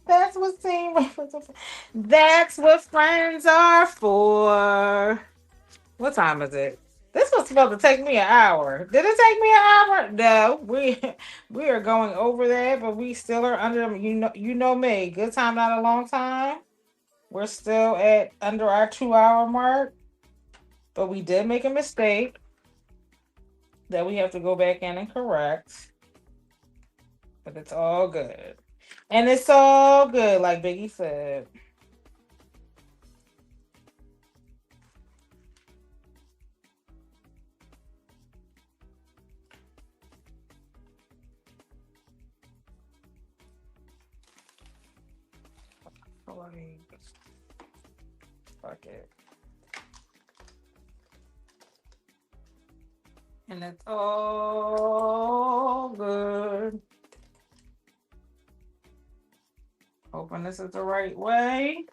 That's what seam rippers are for. That's what friends are for. What time is it? This was supposed to take me an hour. Did it take me an hour? No, we are going over that, but we still are under. You know me. Good time, not a long time. We're still at under our 2 hour mark, but we did make a mistake that we have to go back in and correct. But it's all good, and it's all good, like Biggie said. Fuck it. And it's all good. Hoping this is the right way.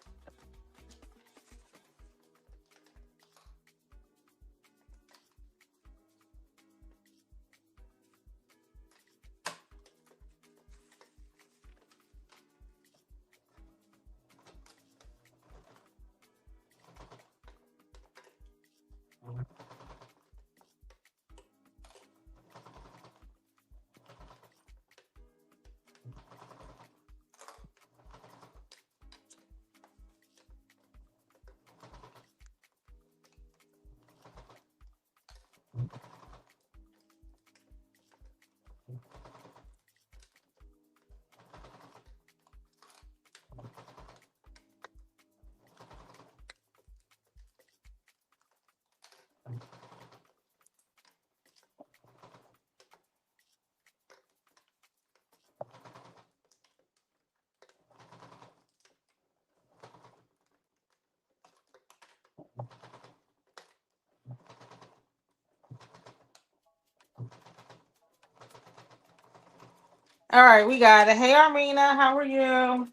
All right, we got it. Hey, Armina, how are you?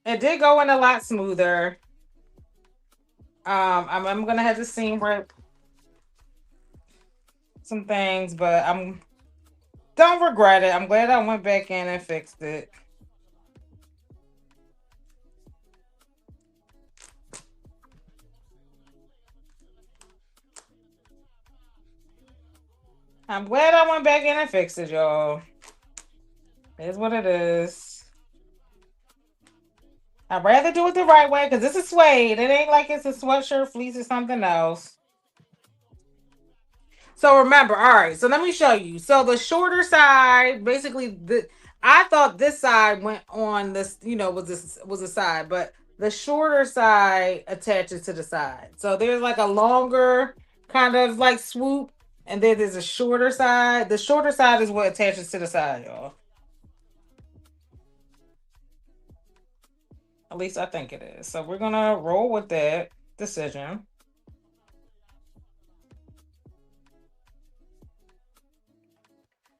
It did go in a lot smoother. I'm gonna have to seam rip some things, but I'm don't regret it. I'm glad I went back in and fixed it. I'm glad I went back in and fixed it, y'all. It's what it is. I'd rather do it the right way because this is suede. It ain't like it's a sweatshirt, fleece, or something else. So remember, all right. So let me show you. So the shorter side, basically, I thought this side went on this. Was a side, but the shorter side attaches to the side. So there's like a longer kind of like swoop, and then there's a shorter side. The shorter side is what attaches to the side, y'all. At least I think it is. So we're gonna roll with that decision.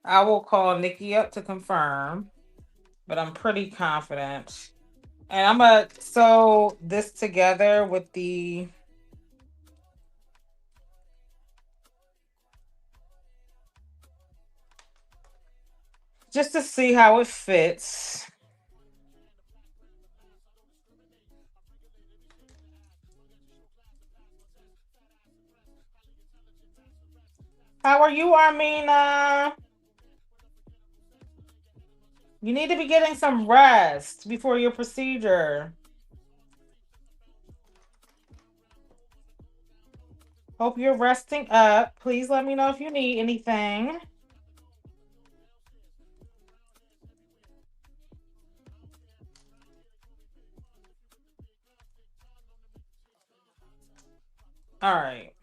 I will call Nikki up to confirm, but I'm pretty confident. And I'm gonna sew this together with the just to see how it fits. How are you, Armina? You need to be getting some rest before your procedure. Hope you're resting up. Please let me know if you need anything. All right.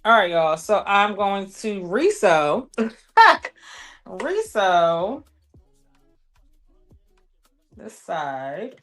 All right, y'all. So I'm going to resew. Resew this side.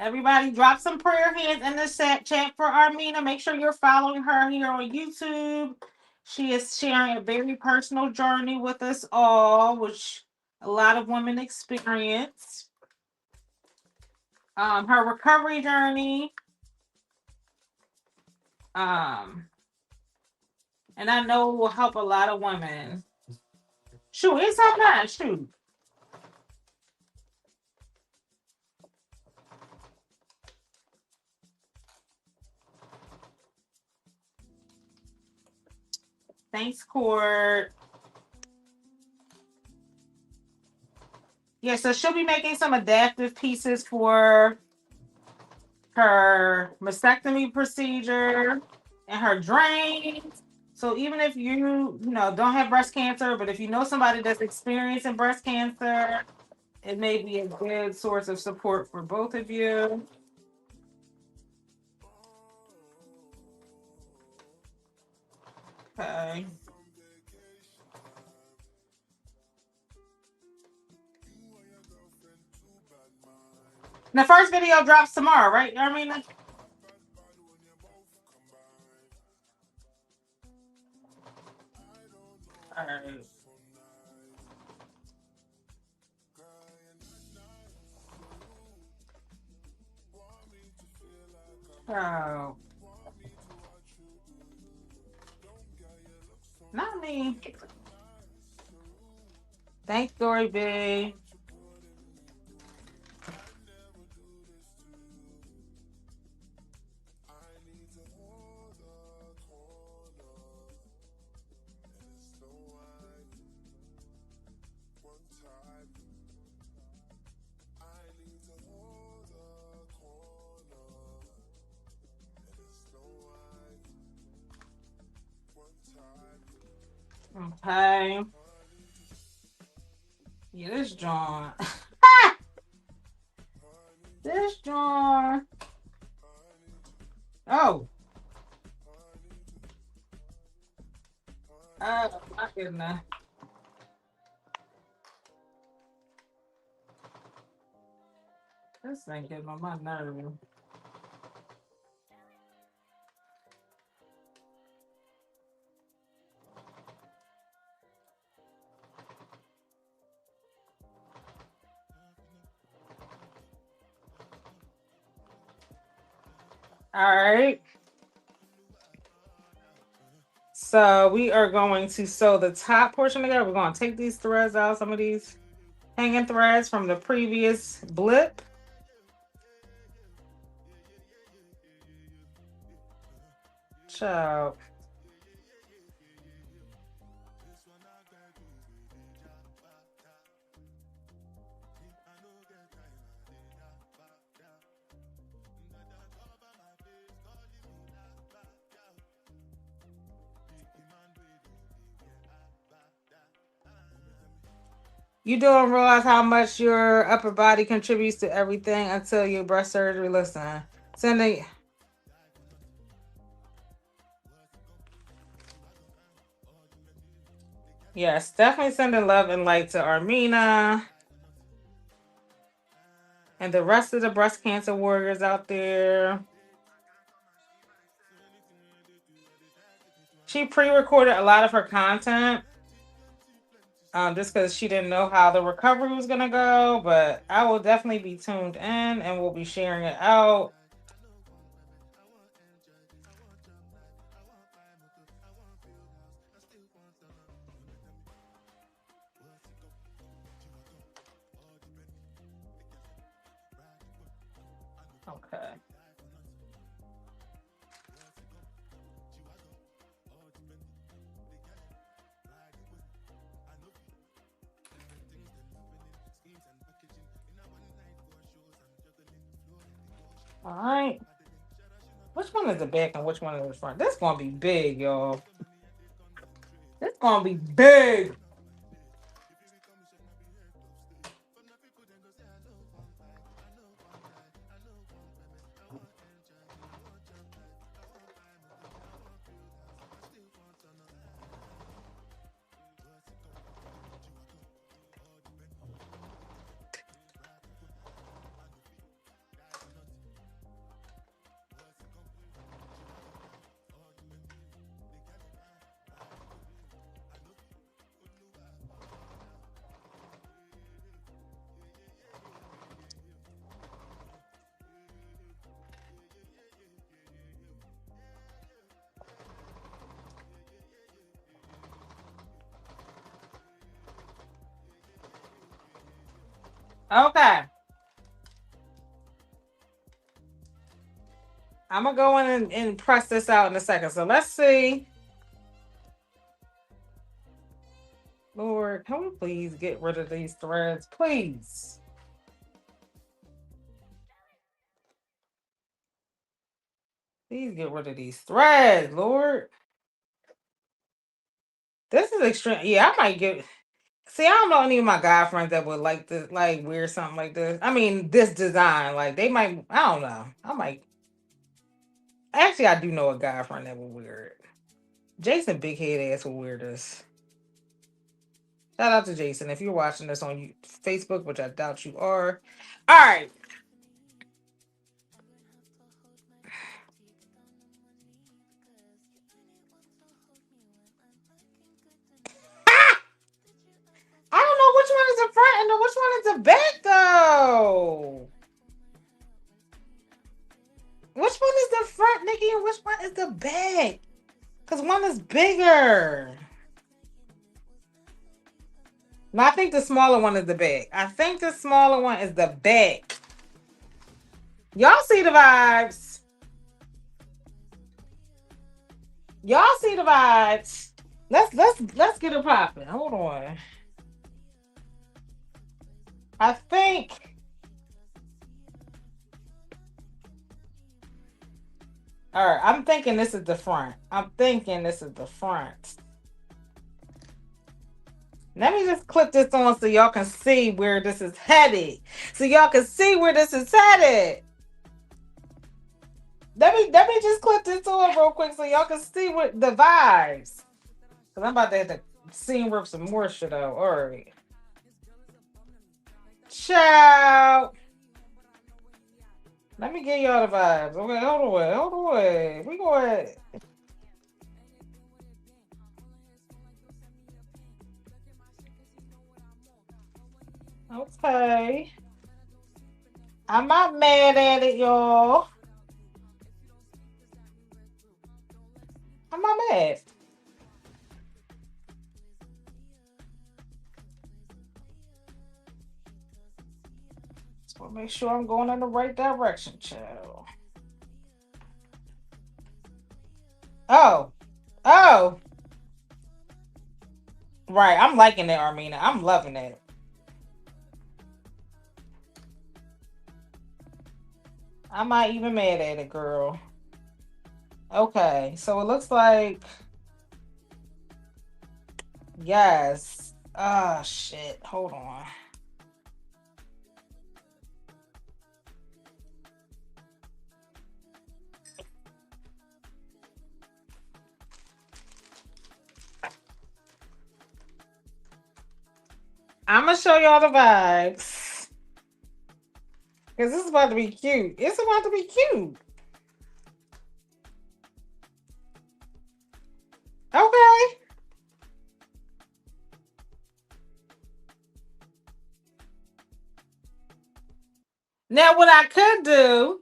Everybody drop some prayer hands in the chat for Armina. Make sure you're following her here on YouTube. She is sharing a very personal journey with us all, which a lot of women experience. Her recovery journey. And I know it will help a lot of women. Shoot, it's so nice. Shoot. Thanks, Court. Yeah, so she'll be making some adaptive pieces for her mastectomy procedure and her drains. So even if don't have breast cancer, but if you know somebody that's experiencing breast cancer, it may be a good source of support for both of you. Okay. The first video drops tomorrow, right? I mean, all right. Oh, not me. Thanks, Dory B. Okay. Yeah, this John. This John. Oh. Oh my goodness. This thing getting on my nerve. All right. So we are going to sew the top portion together. We're going to take these threads out, some of these hanging threads from the previous blip. Ciao. You don't realize how much your upper body contributes to everything until your breast surgery. Listen, sending. Yes, definitely sending love and light to Armina and the rest of the breast cancer warriors out there. She pre-recorded a lot of her content just because she didn't know how the recovery was going to go, but I will definitely be tuned in and we'll be sharing it out. Okay. All right. Which one is the back and which one is the front? This gonna be big, y'all. This gonna be big. Okay. I'm gonna go in and press this out in a second. So let's see. Lord, can we please get rid of these threads? Please. Please get rid of these threads, Lord. This is extreme. Yeah, I might get. See, I don't know any of my guy friends that would like this, like wear something like this. I mean, this design, like they might. I don't know. I might. Actually, I do know a guy friend that would wear it. Jason, big head ass, will wear this. Shout out to Jason if you're watching this on Facebook, which I doubt you are. All right. I don't know which one is the front and which one is the back, though. Which one is the front, Nikki, and which one is the back? Because one is bigger. No, I think the smaller one is the back. I think the smaller one is the back. Y'all see the vibes. Y'all see the vibes. Let's get it popping. Hold on. I think. All right, I'm thinking this is the front. Let me just clip this on so y'all can see where this is headed. Let me just clip this on real quick so y'all can see what the vibes. Cause I'm about to have to seam rip some more shit out. All right. Ciao. Let me get y'all the vibes. Okay, hold on. Hold on. We going. Okay. I'm not mad at it, y'all. I'm not mad. Just want to make sure I'm going in the right direction, child. Oh. Oh. Right. I'm liking it, Armina. I'm loving it. I'm not even mad at it, girl. Okay. So it looks like, yes. Oh, shit. Hold on. I'm going to show y'all the vibes. Because this is about to be cute. It's about to be cute. Okay. Now, what I could do,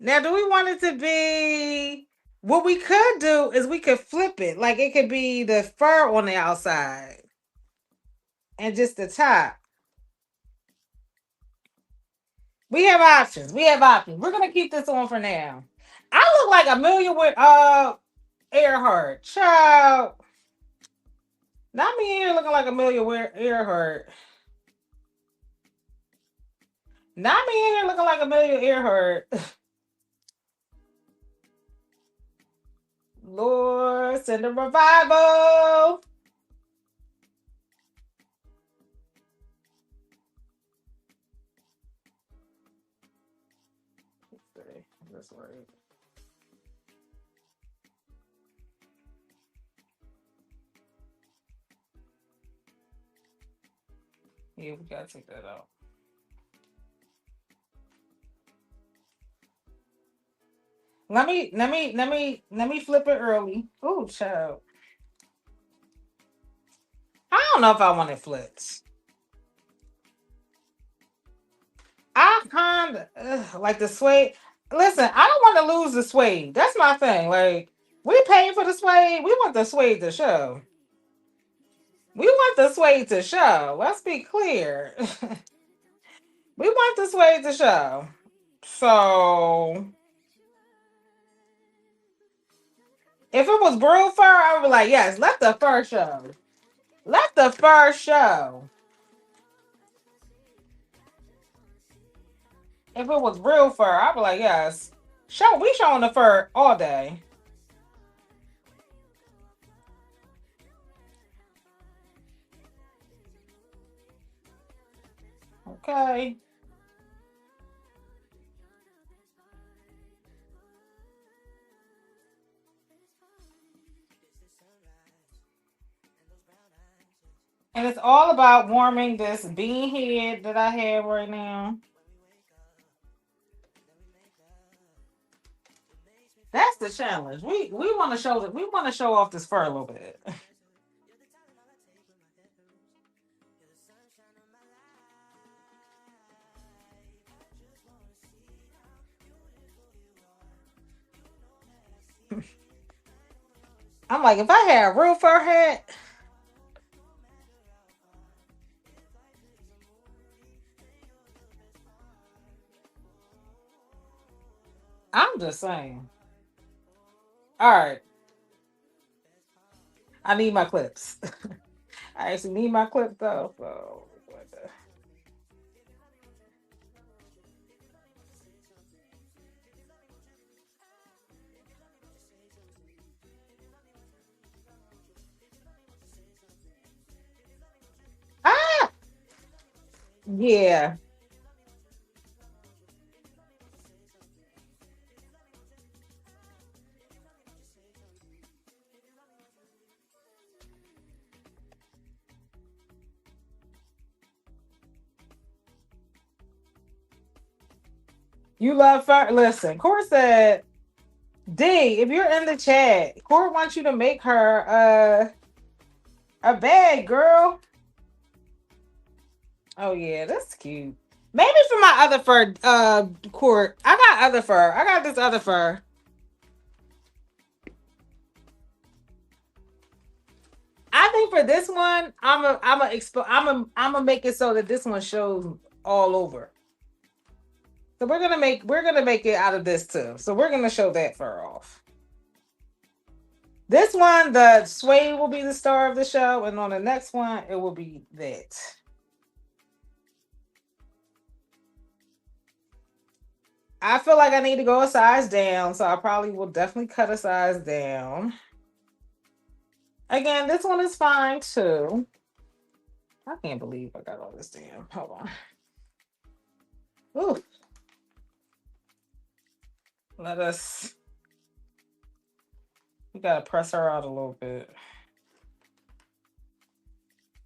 now, do we want it to be, what we could do is we could flip it. Like it could be the fur on the outside and just the top. We have options. We have options. We're going to keep this on for now. I look like Amelia with Earhart. Child. Not me here looking like Amelia with Earhart. Not me here looking like Amelia Earhart. Lord, send a revival. That's right. Yeah, we gotta take that out. Let me flip it early. Oh, child. I don't know if I want it flipped. I kind of like the suede. Listen, I don't want to lose the suede. That's my thing. Like, we paying for the suede. We want the suede to show. We want the suede to show. Let's be clear. We want the suede to show. So, if it was brood fur, I would be like, yes, let the fur show. Let the fur show. If it was real fur, I'd be like, yes. We showing the fur all day. Okay. And it's all about warming this bean head that I have right now. That's the challenge. We want to show that we want to show off this fur a little bit. I'm like, if I had a real fur hat, I'm just saying. All right. I need my clips. I actually need my clip though. So ah, yeah. You love fur. Listen, Court said, D, if you're in the chat, Court wants you to make her a bag, girl. Oh yeah, that's cute. Maybe for my other fur, Court. I got other fur. I got this other fur. I think for this one, I'm gonna make it so that this one shows all over. So we're gonna make it out of this too. So we're gonna show that fur off. This one, the suede will be the star of the show, and on the next one, it will be that. I feel like I need to go a size down, so I probably will definitely cut a size down. Again, this one is fine too. I can't believe I got all this damn. Hold on. Ooh. Let us. We gotta press her out a little bit.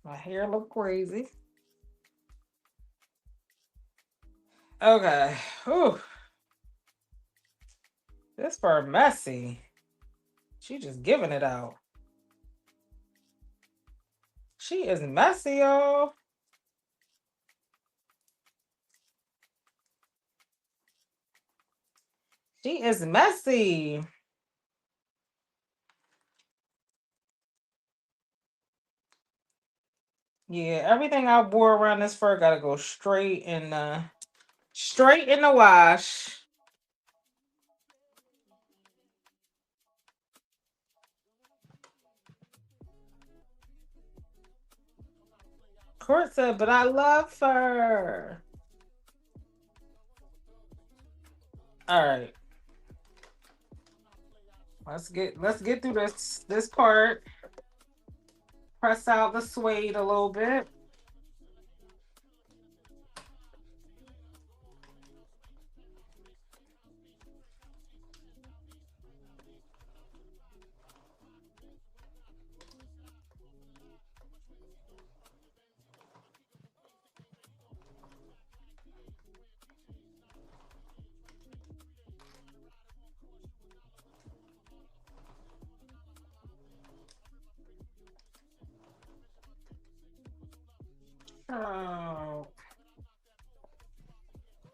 My hair look crazy. Okay. Ooh. This fur messy. She just giving it out. She is messy, y'all. She is messy. Yeah, everything I wore around this fur gotta go straight in the wash. Court said, but I love fur. All right. Let's get through this part. Press out the suede a little bit. Oh,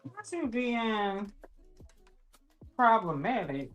not you being problematic.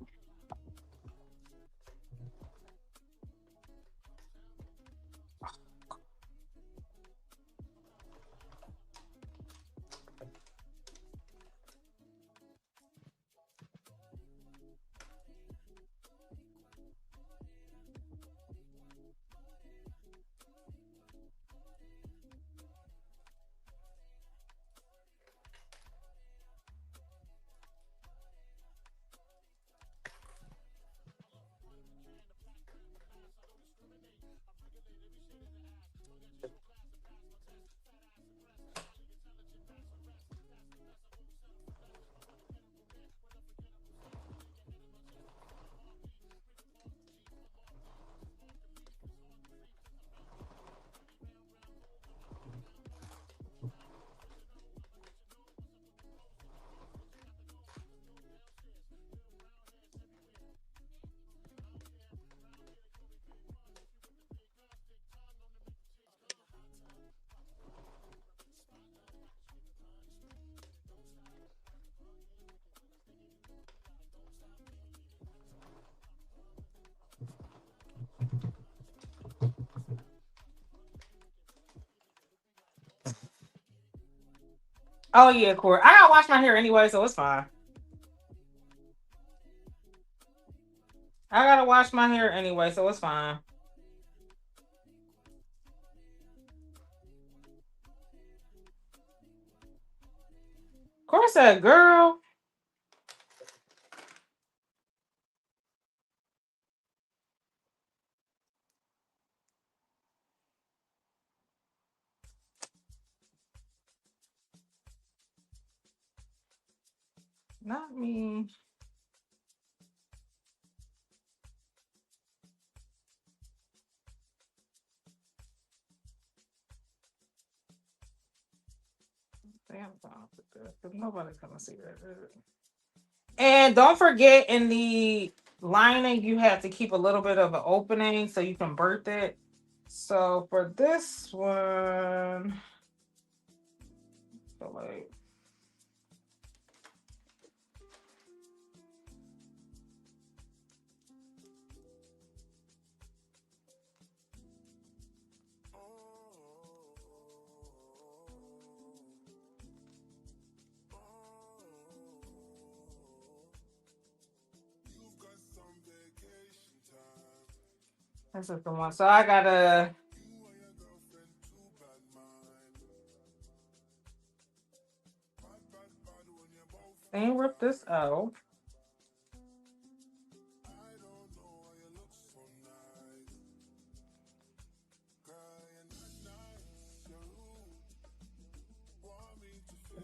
Oh yeah, Court. I gotta wash my hair anyway, so it's fine. I gotta wash my hair anyway, so it's fine. Court said, girl. Not me. Damn, nobody's gonna see that. And don't forget, in the lining, you have to keep a little bit of an opening so you can birth it. So for this one, so like, this is the one. So I gotta rip this out.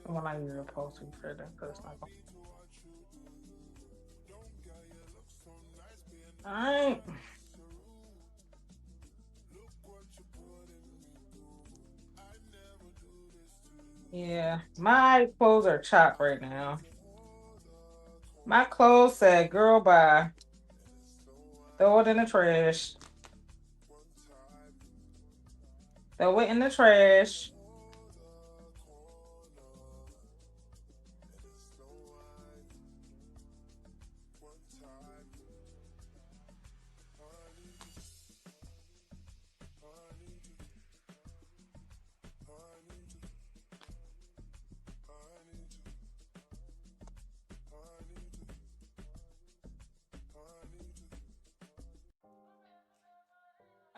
When I use a post for that, because not going. All right. Yeah, my clothes are chopped right now. My clothes said, "Girl, bye." Throw it in the trash. Throw it in the trash.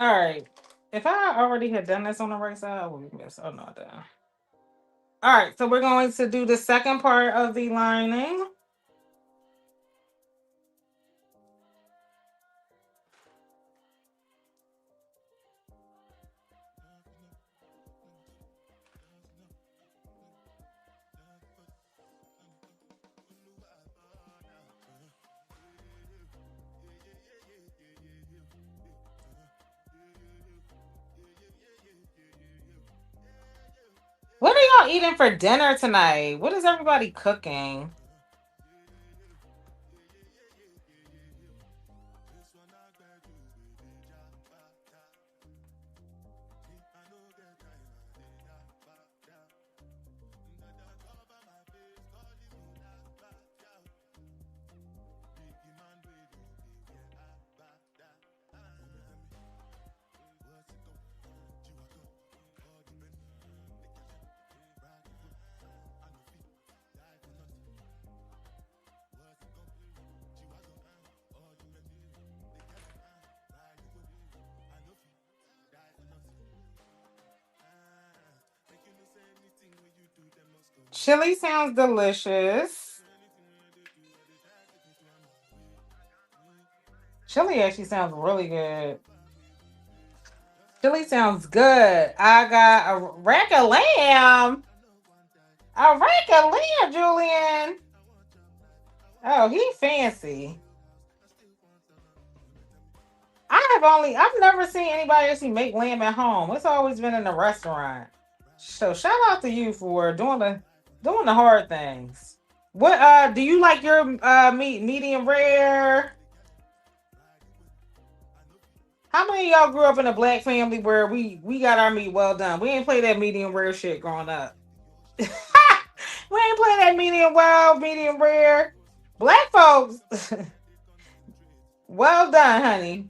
All right. If I already had done this on the right side, I would miss. Oh no, I didn't. All right, so we're going to do the second part of the lining. What are y'all eating for dinner tonight? What is everybody cooking? Chili sounds delicious. Chili actually sounds really good. Chili sounds good. I got a rack of lamb. A rack of lamb, Julian. Oh, he fancy. I've never seen anybody actually make lamb at home. It's always been in a restaurant. So shout out to you for doing the hard things. What do you like your meat medium rare? How many of y'all grew up in a black family where we got our meat well done? We ain't play that medium rare shit growing up. We ain't play that medium well, medium rare. Black folks, well done, honey.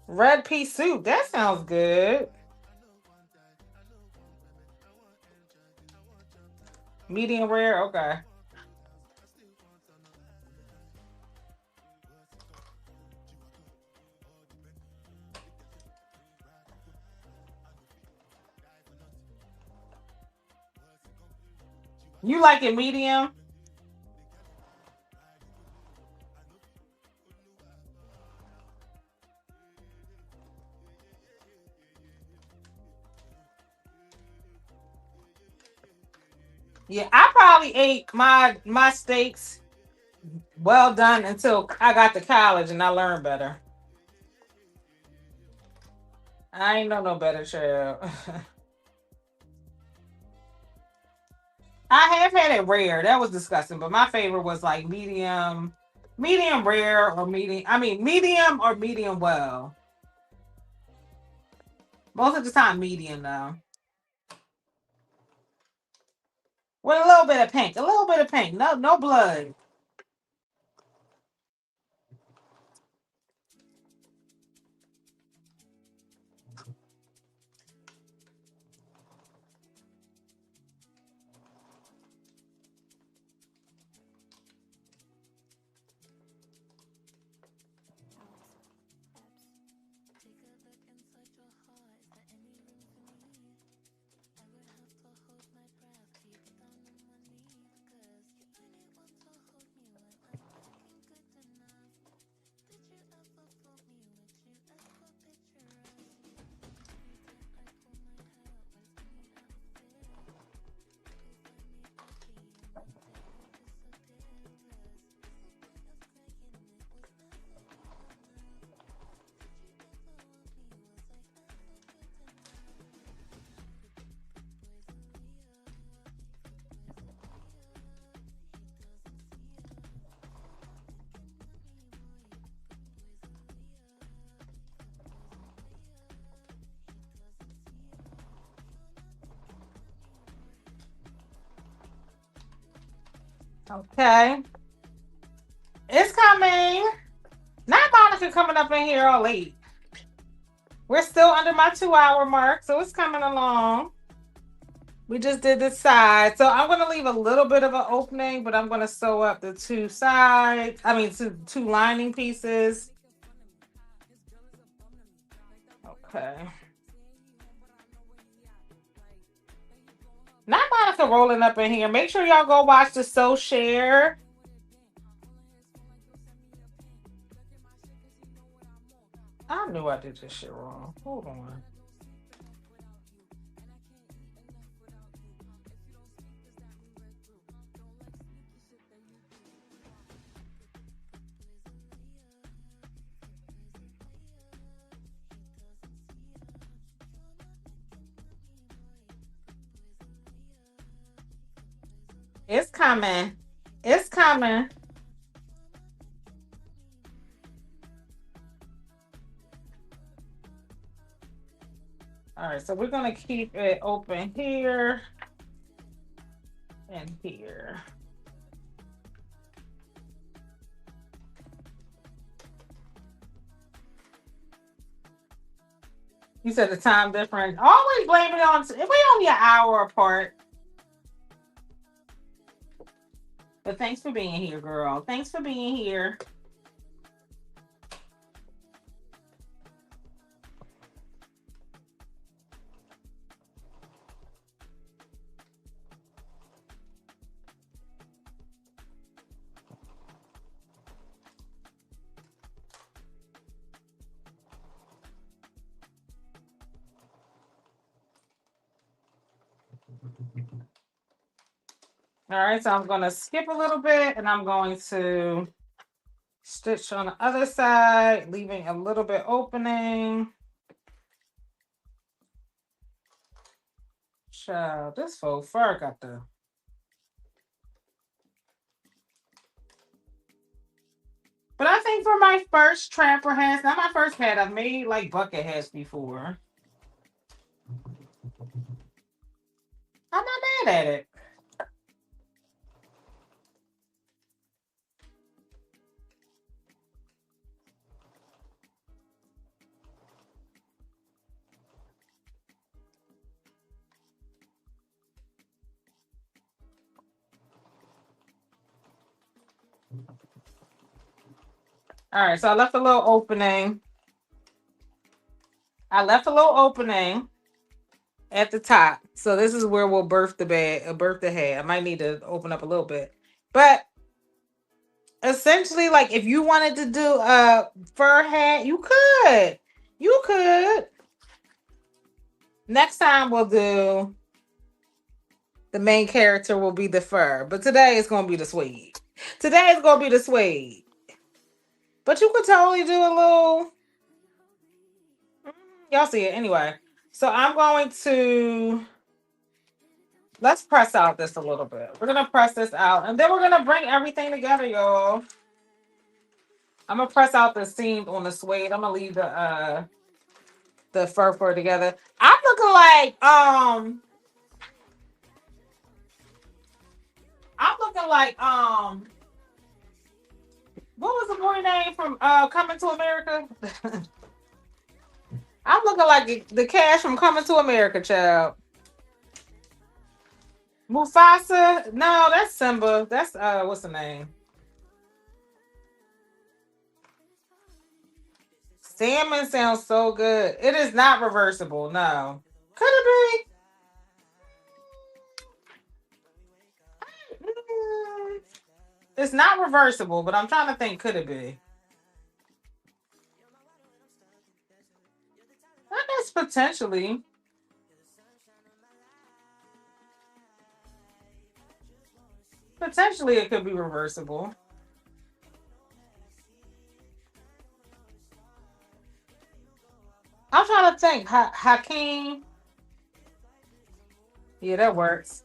Red pea soup. That sounds good. Medium rare. Okay. You like it medium? Yeah, I probably ate my steaks well done until I got to college and I learned better. I ain't know no better, child. I have had it rare. That was disgusting, but my favorite was like medium rare or medium. I mean, medium or medium well. Most of the time, medium though. With a little bit of pink. A little bit of pink. No, no blood. Okay. It's coming. Not Monica coming up in here all late. We're still under my 2 hour mark, so it's coming along. We just did this side. So I'm going to leave a little bit of an opening, but I'm going to sew up the two sides. I mean, two lining pieces. Okay. Not Monica rolling up in here. Make sure y'all go watch the Sew Share. I knew I did this shit wrong. Hold on. It's coming. It's coming. All right, so we're going to keep it open here and here. You said the time difference. Always blame it on, we only an hour apart. But thanks for being here, girl. Thanks for being here. All right, so I'm going to skip a little bit and I'm going to stitch on the other side, leaving a little bit opening. Child, this faux fur got the... But I think for my first trapper hats, not my first hat, I've made like bucket hats before. I'm not mad at it. All right, so I left a little opening. at the top. So this is where we'll birth the head. I might need to open up a little bit. But essentially, like if you wanted to do a fur hat, you could. You could. Next time we'll do the main character will be the fur. But today it's gonna be the suede. Today it's gonna be the suede. But you could totally do a little. Y'all see it anyway. So I'm going to Let's press out this a little bit. We're gonna press this out, and then we're gonna bring everything together, y'all. I'm gonna press out the seams on the suede. I'm gonna leave the fur together. I'm looking like I'm looking like what was the boy name from Coming to America? I'm looking like the Cash from Coming to America, child. Mufasa? No, that's Simba. That's what's the name? Salmon sounds so good. It is not reversible, no. Could it be? It's not reversible, but I'm trying to think, could it be? I guess potentially. Potentially it could be reversible. I'm trying to think. Hakeem. Yeah, that works.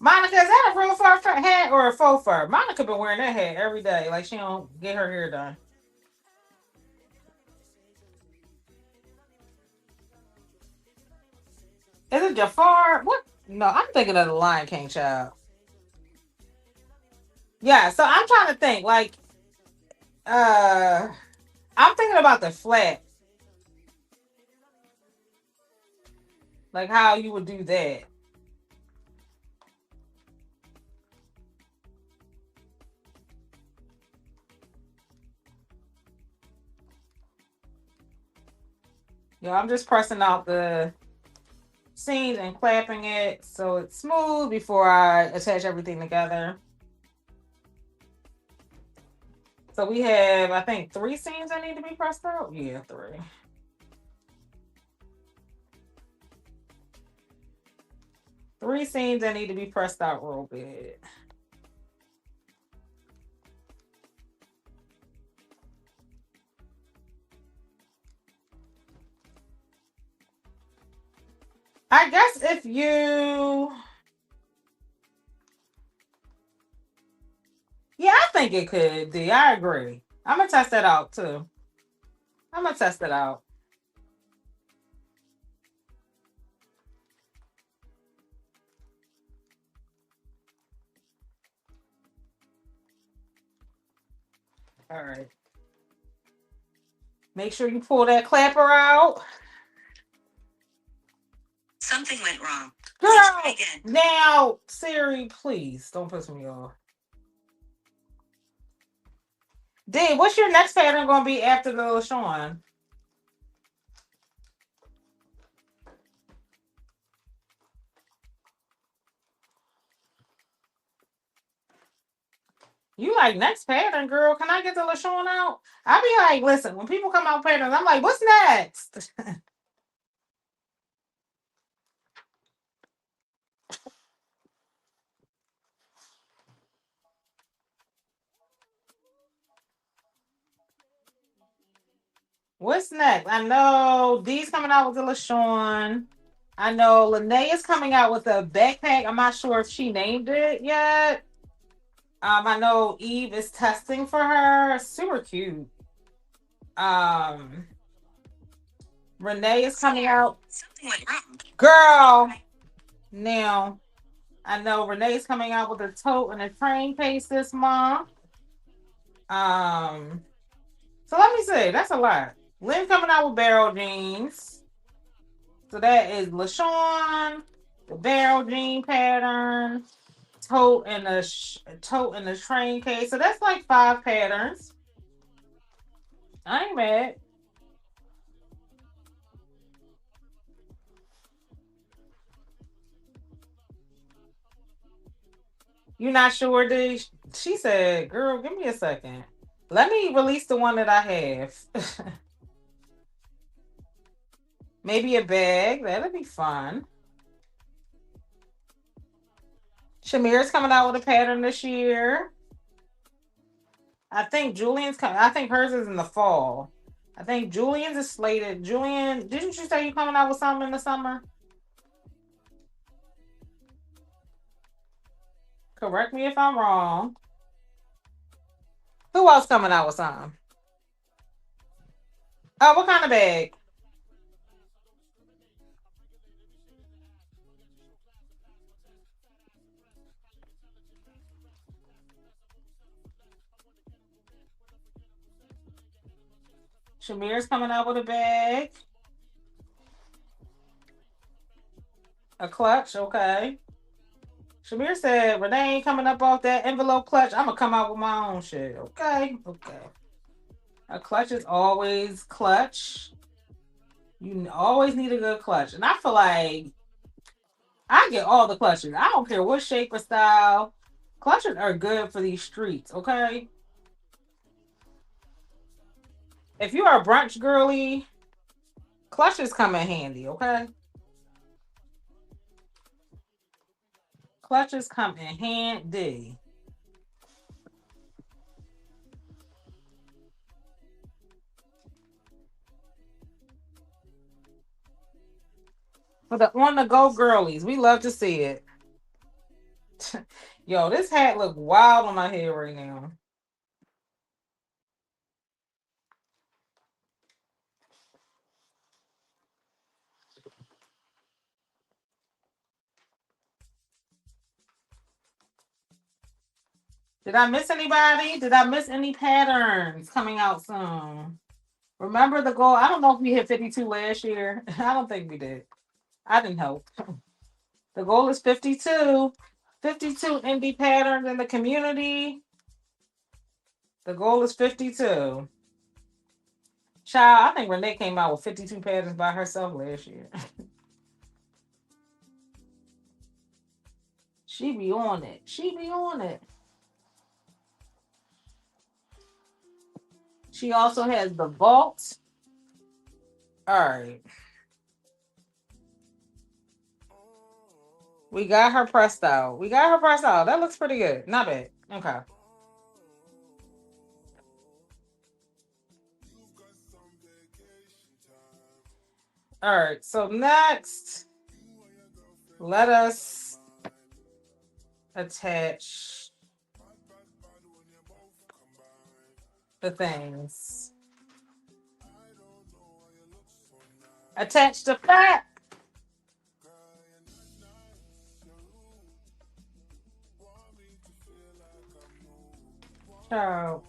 Monica, is that a real fur hat or a faux fur? Monica been wearing that hat every day, like she don't get her hair done. Is it Jafar? What? No, I'm thinking of the Lion King child. Yeah, so I'm trying to think. Like, uh, I'm thinking about the flat, like how you would do that. Yeah, I'm just pressing out the seams and clapping it so it's smooth before I attach everything together. So we have, I think, 3 seams that need to be pressed out. Yeah, 3. Three seams that need to be pressed out real good. I guess if you... Yeah, I think it could, D. I agree. I'm going to test that out, too. I'm going to test it out. All right. Make sure you pull that clapper out. Something went wrong. Girl, now, Siri, please don't piss me off. D, what's your next pattern going to be after the LaShawn? You like next pattern, girl? Can I get the LaShawn out? I be like, listen, when people come out patterns, I'm like, what's next? What's next? I know D's coming out with the LaShawn. I know Lene is coming out with a backpack. I'm not sure if she named it yet. I know Eve is testing for her. Super cute. Um, Renee is coming out. Something went wrong. Girl. Now, I know Renee's coming out with a tote and a train case this month. So let me see. That's a lot. Lynn coming out with barrel jeans. So that is LaShawn, the barrel jean pattern, tote and the train case. So that's like 5 patterns. I ain't mad. You not sure, D? She said, girl, give me a second. Let me release the one that I have. Maybe a bag. That'll be fun. Shamir's coming out with a pattern this year. I think Julian's coming. I think hers is in the fall. I think Julian's is slated. Julian, didn't you say you coming out with something in the summer? Correct me if I'm wrong. Who else coming out with something? Oh, what kind of bag? Shamir's coming out with a bag. A clutch, okay. Shamir said Renee ain't coming up off that envelope clutch. I'm gonna come out with my own shit. Okay, okay. A clutch is always clutch. You always need a good clutch, and I feel like I get all the clutches. I don't care what shape or style. Clutches are good for these streets. Okay, if you are a brunch girly, clutches come in handy. Okay, clutches come in handy. For the on the go girlies, we love to see it. Yo, this hat look wild on my head right now. Did I miss anybody? Did I miss any patterns coming out soon? Remember the goal? I don't know if we hit 52 last year. I don't think we did. I didn't help. The goal is 52. 52 indie patterns in the community. The goal is 52. Child, I think Renee came out with 52 patterns by herself last year. She be on it. She be on it. She also has the vault. All right. We got her pressed out. We got her pressed out. That looks pretty good. Not bad. Okay. All right. So next, let us attach the things. Attach the fat. Child.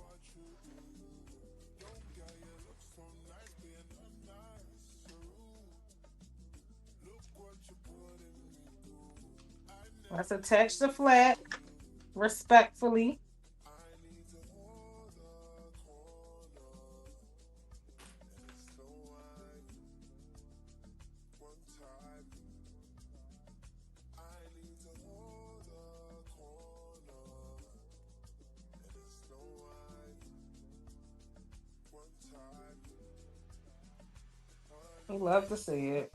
Let's attach the flat respectfully. We love to see it.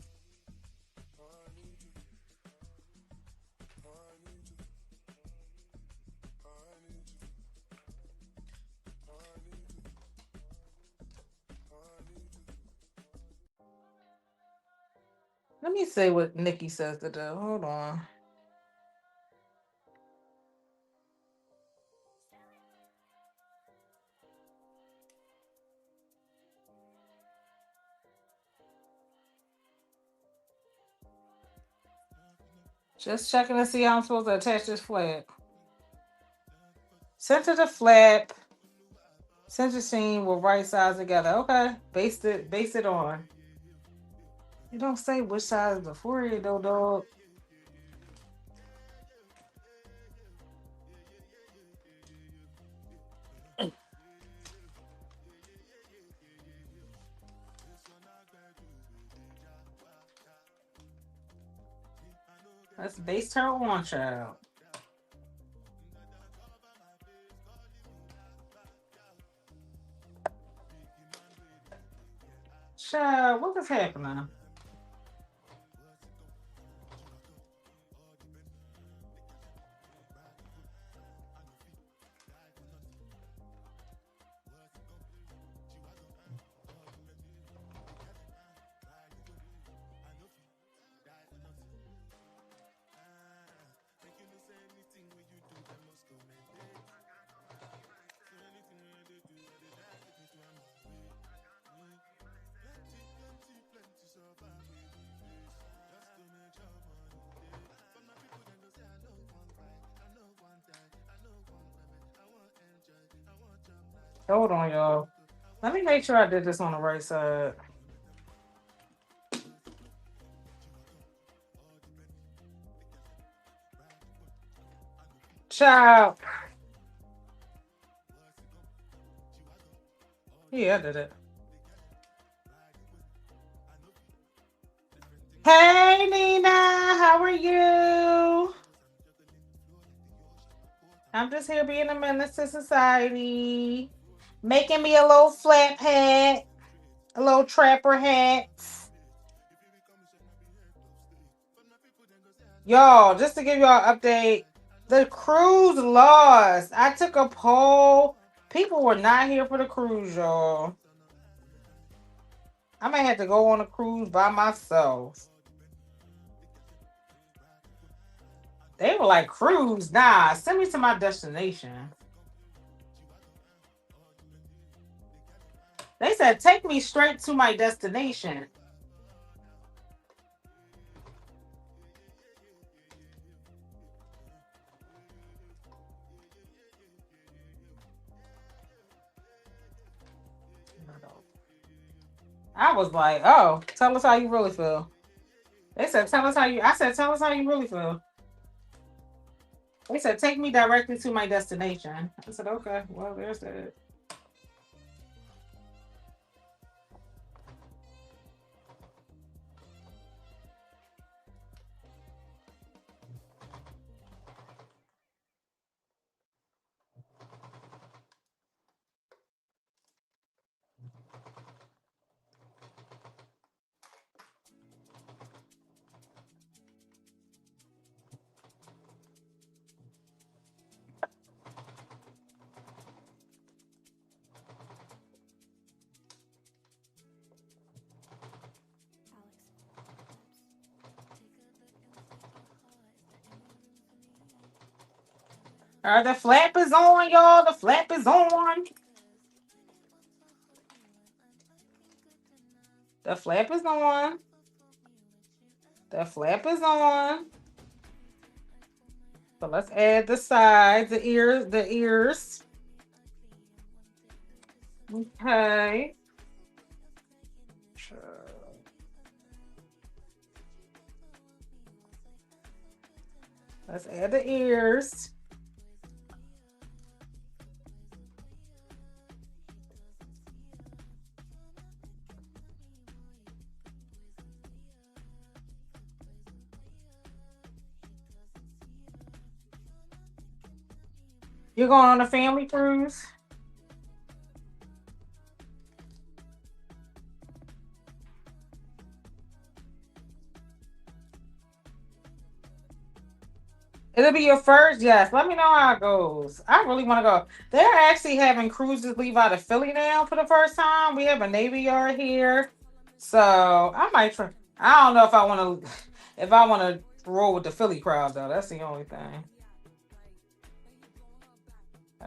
Let me see what Nikki says to do. Hold on. Just checking to see how I'm supposed to attach this flap. Center the flap. Center seam with right sides together. Okay. Base it on. You don't say which side is before you though, dog. Let's base her on, child. Child, what is happening? Hold on, y'all. Let me make sure I did this on the right side. Child. Yeah, I did it. Hey, Nina. How are you? I'm just here being a menace to society. Making me a little flap hat, a little trapper hat. Y'all, just to give y'all an update, the cruise lost. I took a poll. People were not here for the cruise, y'all. I might have to go on a cruise by myself. They were like, cruise? Nah, send me to my destination. They said, take me straight to my destination. I was like, oh, tell us how you really feel. They said, tell us how you, I said, tell us how you really feel. They said, take me directly to my destination. I said, okay, well, there's that. All right, the flap is on, y'all. The flap is on. The flap is on. The flap is on. So let's add the sides, the ears. Okay. Let's add the ears. You're going on a family cruise? It'll be your first, yes. Let me know how it goes. I really want to go. They're actually having cruises leave out of Philly now for the first time. We have a Navy Yard here, so I might try. I don't know if I want to, if I want to roll with the Philly crowd though. That's the only thing.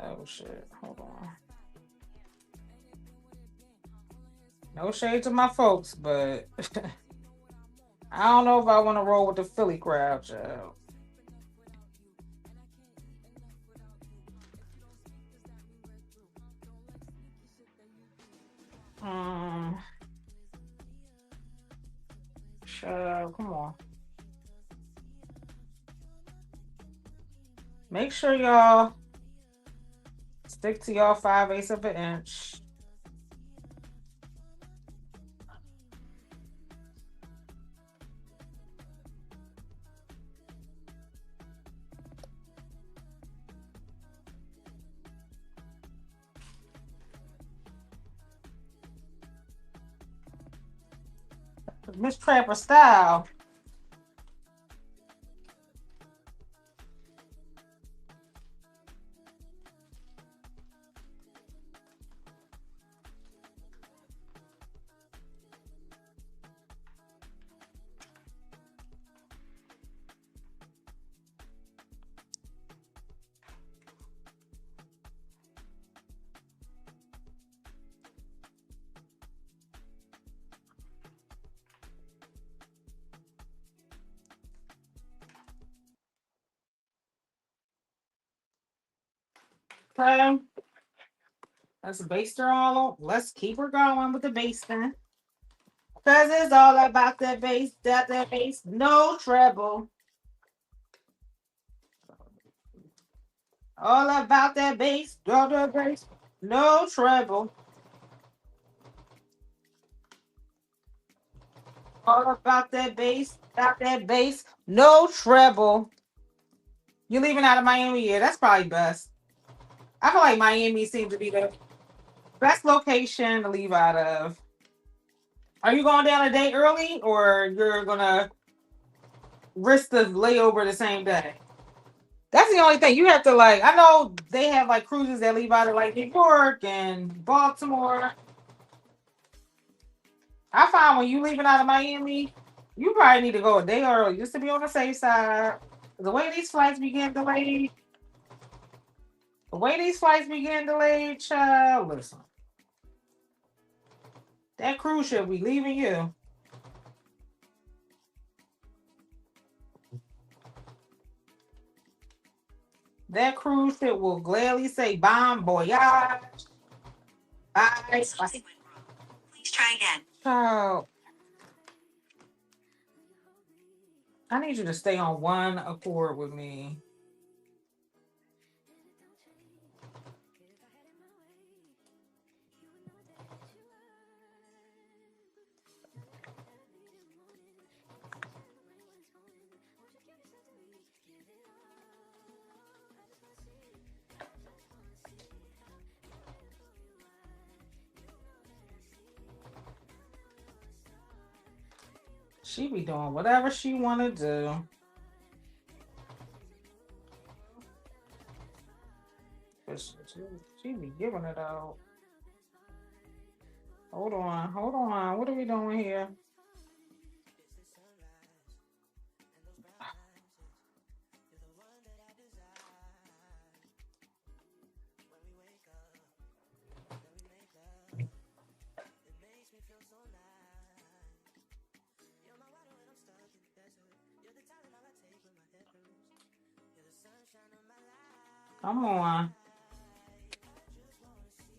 Oh shit! Hold on. No shade to my folks, but I don't know if I want to roll with the Philly crowd, child. Child, come on. Make sure y'all stick to y'all 5/8 of an inch. Miss Trapper style. Okay. Let's baste her all on. Let's keep her going with the basting. Cause it's all about that bass, that bass, no treble. All about that bass, the bass, no treble. All about that bass, no treble. You're leaving out of Miami? Yeah, that's probably best. I feel like Miami seems to be the best location to leave out of. Are you going down a day early or you're gonna risk the layover the same day? That's the only thing. You have to like I know they have like cruises that leave out of like New York and Baltimore. I find when you leaving out of Miami, you probably need to go a day early just to be on the safe side. The way these flights begin delayed, child, listen. That cruise ship we leaving you. That cruise ship will gladly say bon voyage. Bye. Something went wrong. Please try again. Child, I need you to stay on one accord with me. She be doing whatever she want to do. She be giving it out. Hold on, hold on. What are we doing here? Come on.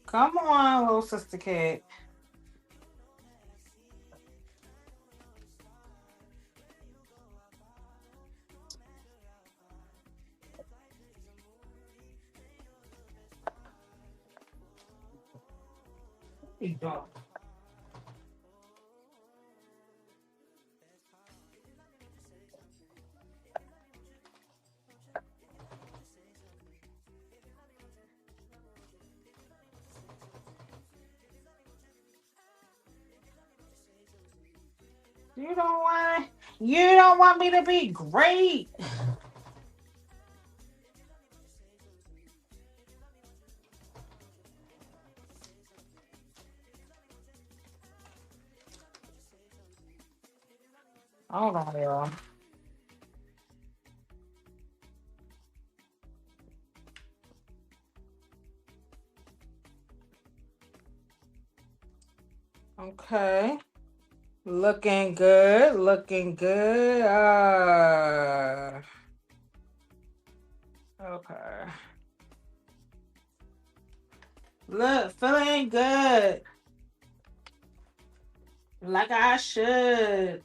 Come on, little sister cat. You don't. You don't want me to be great. Hold on, y'all. Okay. Looking good. Looking good. Okay. Look, feeling good. Like I should.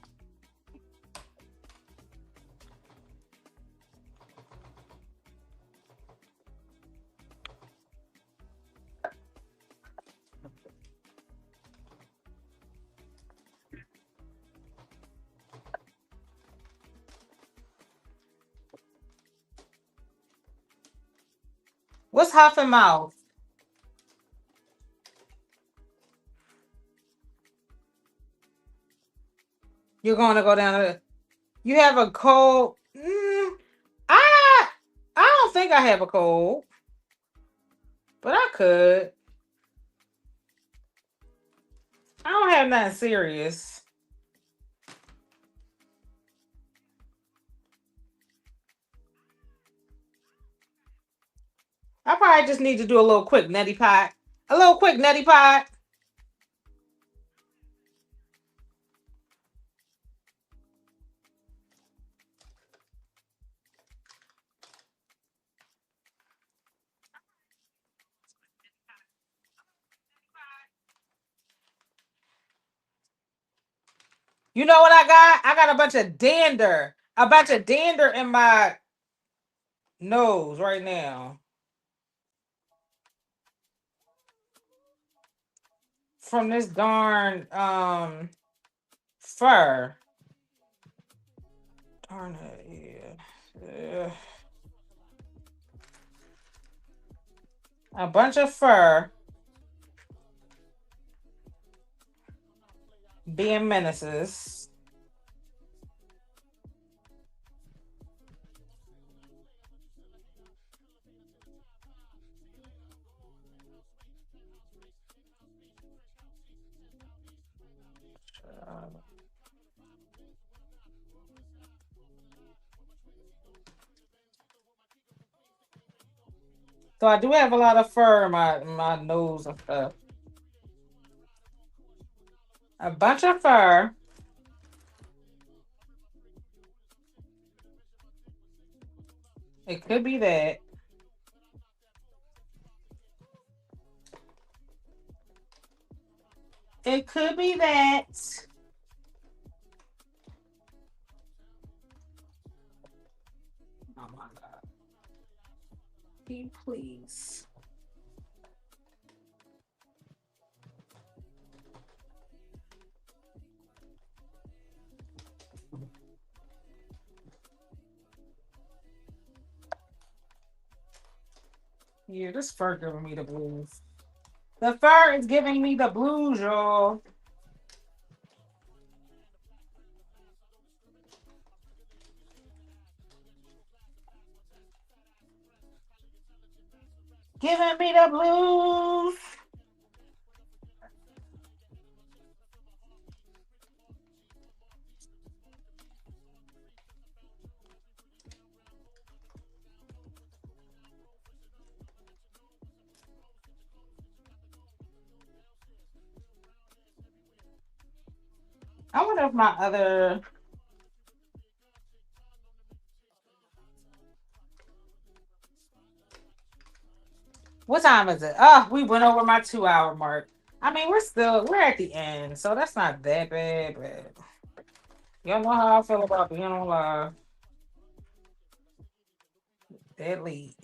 What's huffing mouth? You're going to go down to. You have a cold. I don't think I have a cold, but I could. I don't have nothing serious. I probably just need to do a little quick neti pot. A little quick neti pot. You know what I got? I got a bunch of dander. A bunch of dander in my nose right now. From this darn fur. Darn it, yeah. A bunch of fur being menaces. So I do have a lot of fur in my nose and stuff. A bunch of fur. It could be that. It could be that. Oh my God. Please. Yeah, this fur giving me the blues. The fur is giving me the blues, y'all. Giving me the blues. I wonder if my other. What time is it? Oh, we went over my 2 hour mark. I mean, we're at the end, so that's not that bad, but y'all know how I feel about being on live. That late.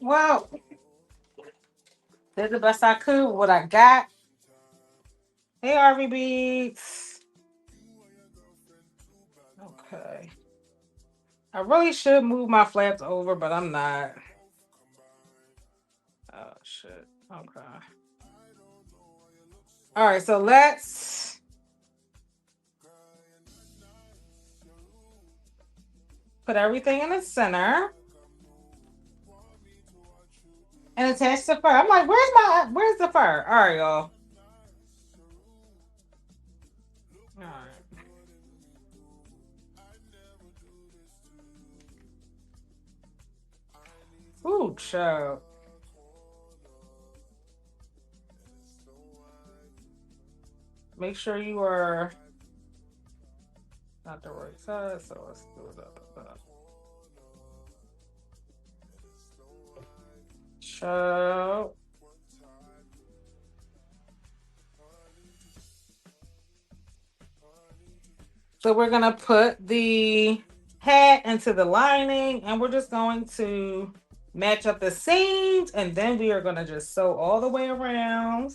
Well, did the best I could with what I got. Hey, RV Beats. Okay. I really should move my flaps over, but I'm not. Oh, shit. Okay. All right, so let's put everything in the center and attach the fur. I'm like, where's the fur? All right, y'all. All right. Ooh, child. Make sure you are not the right side, so let's do it up. Child. So we're gonna put the hat into the lining, and we're just going to match up the seams, and then we are gonna just sew all the way around.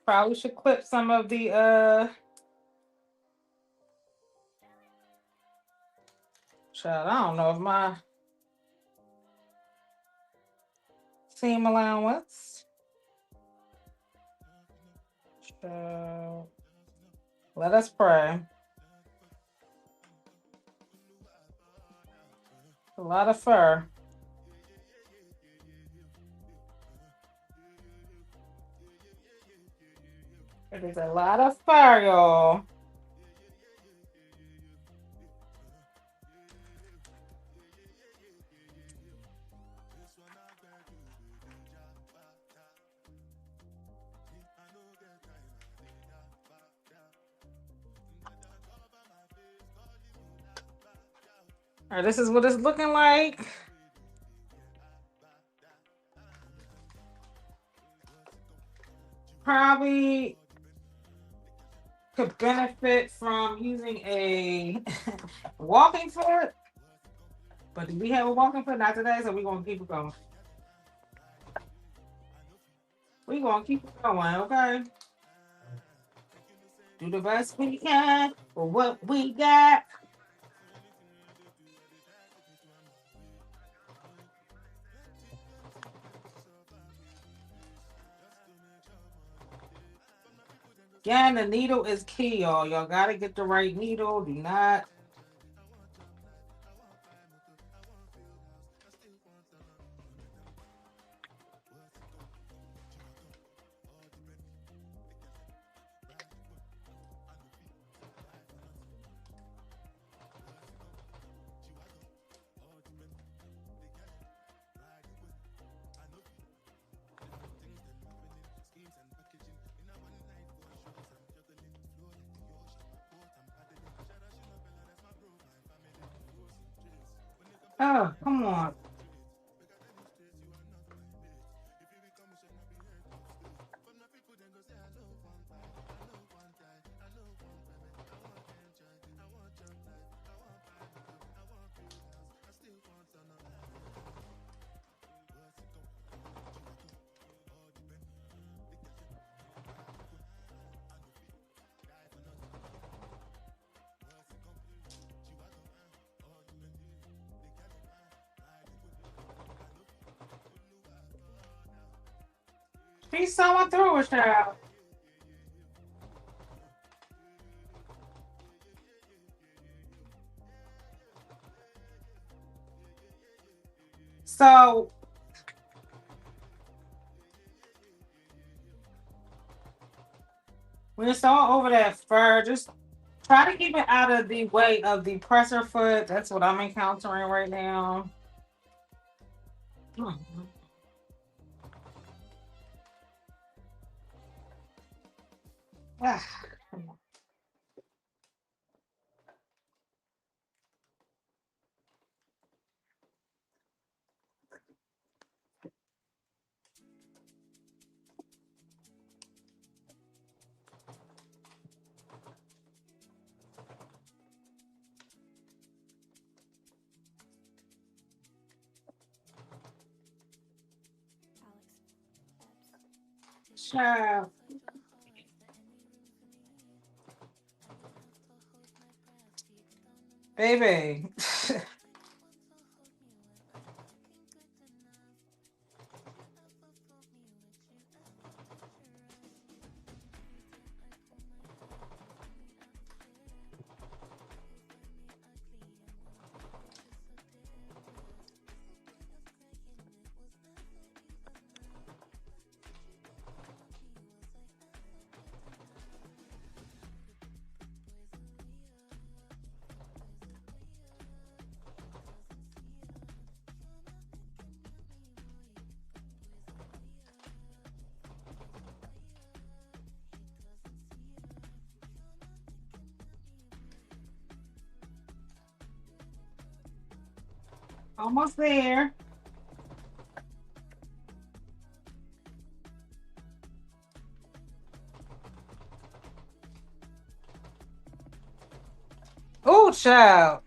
Probably should clip some of the child, I don't know if my seam allowance. Child. Let us pray. A lot of fur. It is a lot of fur, y'all. All right, this is what it's looking like. Probably could benefit from using a walking foot. But do we have a walking foot? Not today, so we're going to keep it going. We're going to keep it going, okay? Do the best we can for what we got. Again, the needle is key, y'all. Y'all got to get the right needle. Do not. Oh, come on. He's sewing through it, child. So we're sewing over that fur. Just try to keep it out of the way of the presser foot. That's what I'm encountering right now. Ah. Child. Baby. Almost there. child.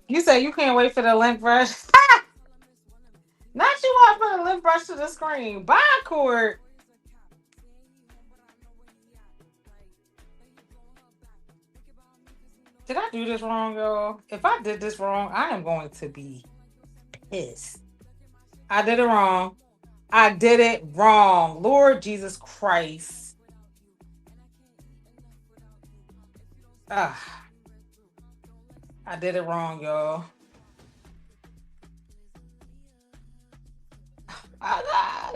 You say you can't wait for the link brush. Not you want to put a lip brush to the screen. Bye, Court. Did I do this wrong, y'all? If I did this wrong, I am going to be pissed. I did it wrong. I did it wrong. Lord Jesus Christ. Ah, I did it wrong, y'all. I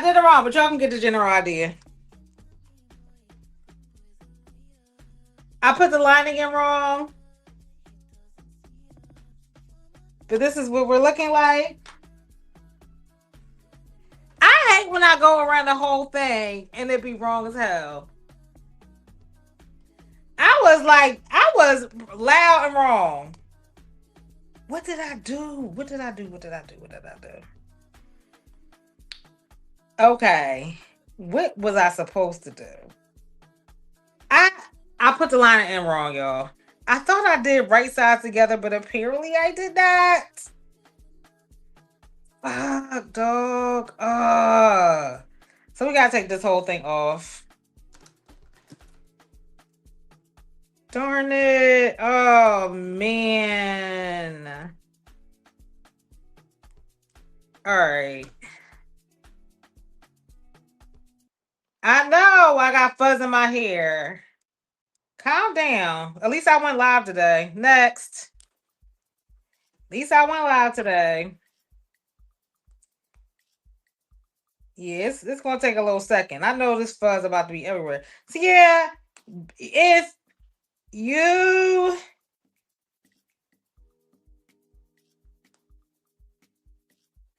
did it wrong, but y'all can get the general idea. I put the lining in wrong, but this is what we're looking like. I hate when I go around the whole thing and it be wrong as hell. I was loud and wrong. What did I do? What did I do? What did I do? What did I do? Okay. What was I supposed to do? I I put the line in wrong, y'all. I thought I did right sides together, but apparently I did not. Fuck, dog. So we gotta take this whole thing off. Darn it. Oh man. All right. I know I got fuzz in my hair. Calm down. At least I went live today. Next. At least I went live today. Yeah, it's gonna take a little second. I know this fuzz about to be everywhere. So yeah, if you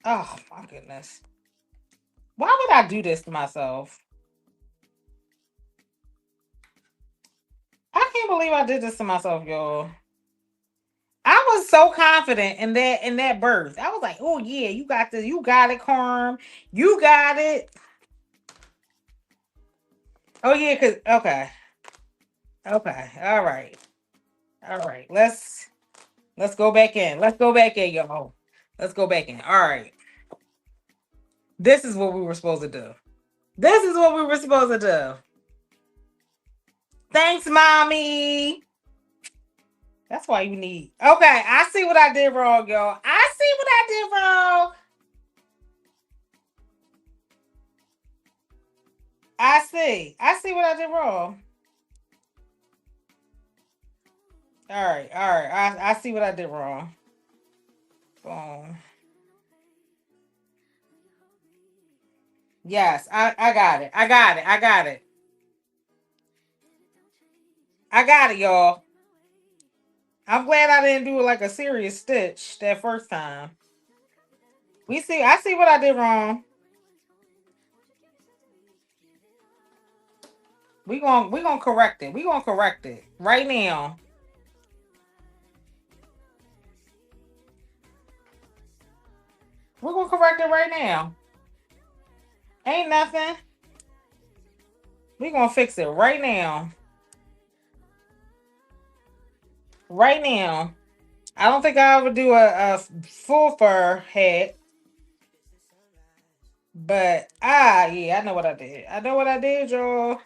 oh my goodness. Why would I do this to myself? I can't believe I did this to myself, y'all. I was so confident in that birth. I was like, oh yeah, you got this, you got it, Carm. You got it. Oh yeah, cause okay. Okay. All right. All right. Let's go back in. Let's go back in, y'all. Let's go back in. All right. This is what we were supposed to do. This is what we were supposed to do. Thanks, mommy. That's why you need. Okay, I see what I did wrong, y'all. I see what I did wrong. I see. I see what I did wrong. All right, all right. I see what I did wrong. Boom. Yes, I got it. I got it. I got it. I got it, y'all. I'm glad I didn't do like a serious stitch that first time. I see what I did wrong. We gonna correct it. We gonna correct it right now. We're gonna correct it right now. Ain't nothing. We gonna fix it right now. Right now. I don't think I would do a full fur hat. But yeah, I know what I did. I know what I did, y'all.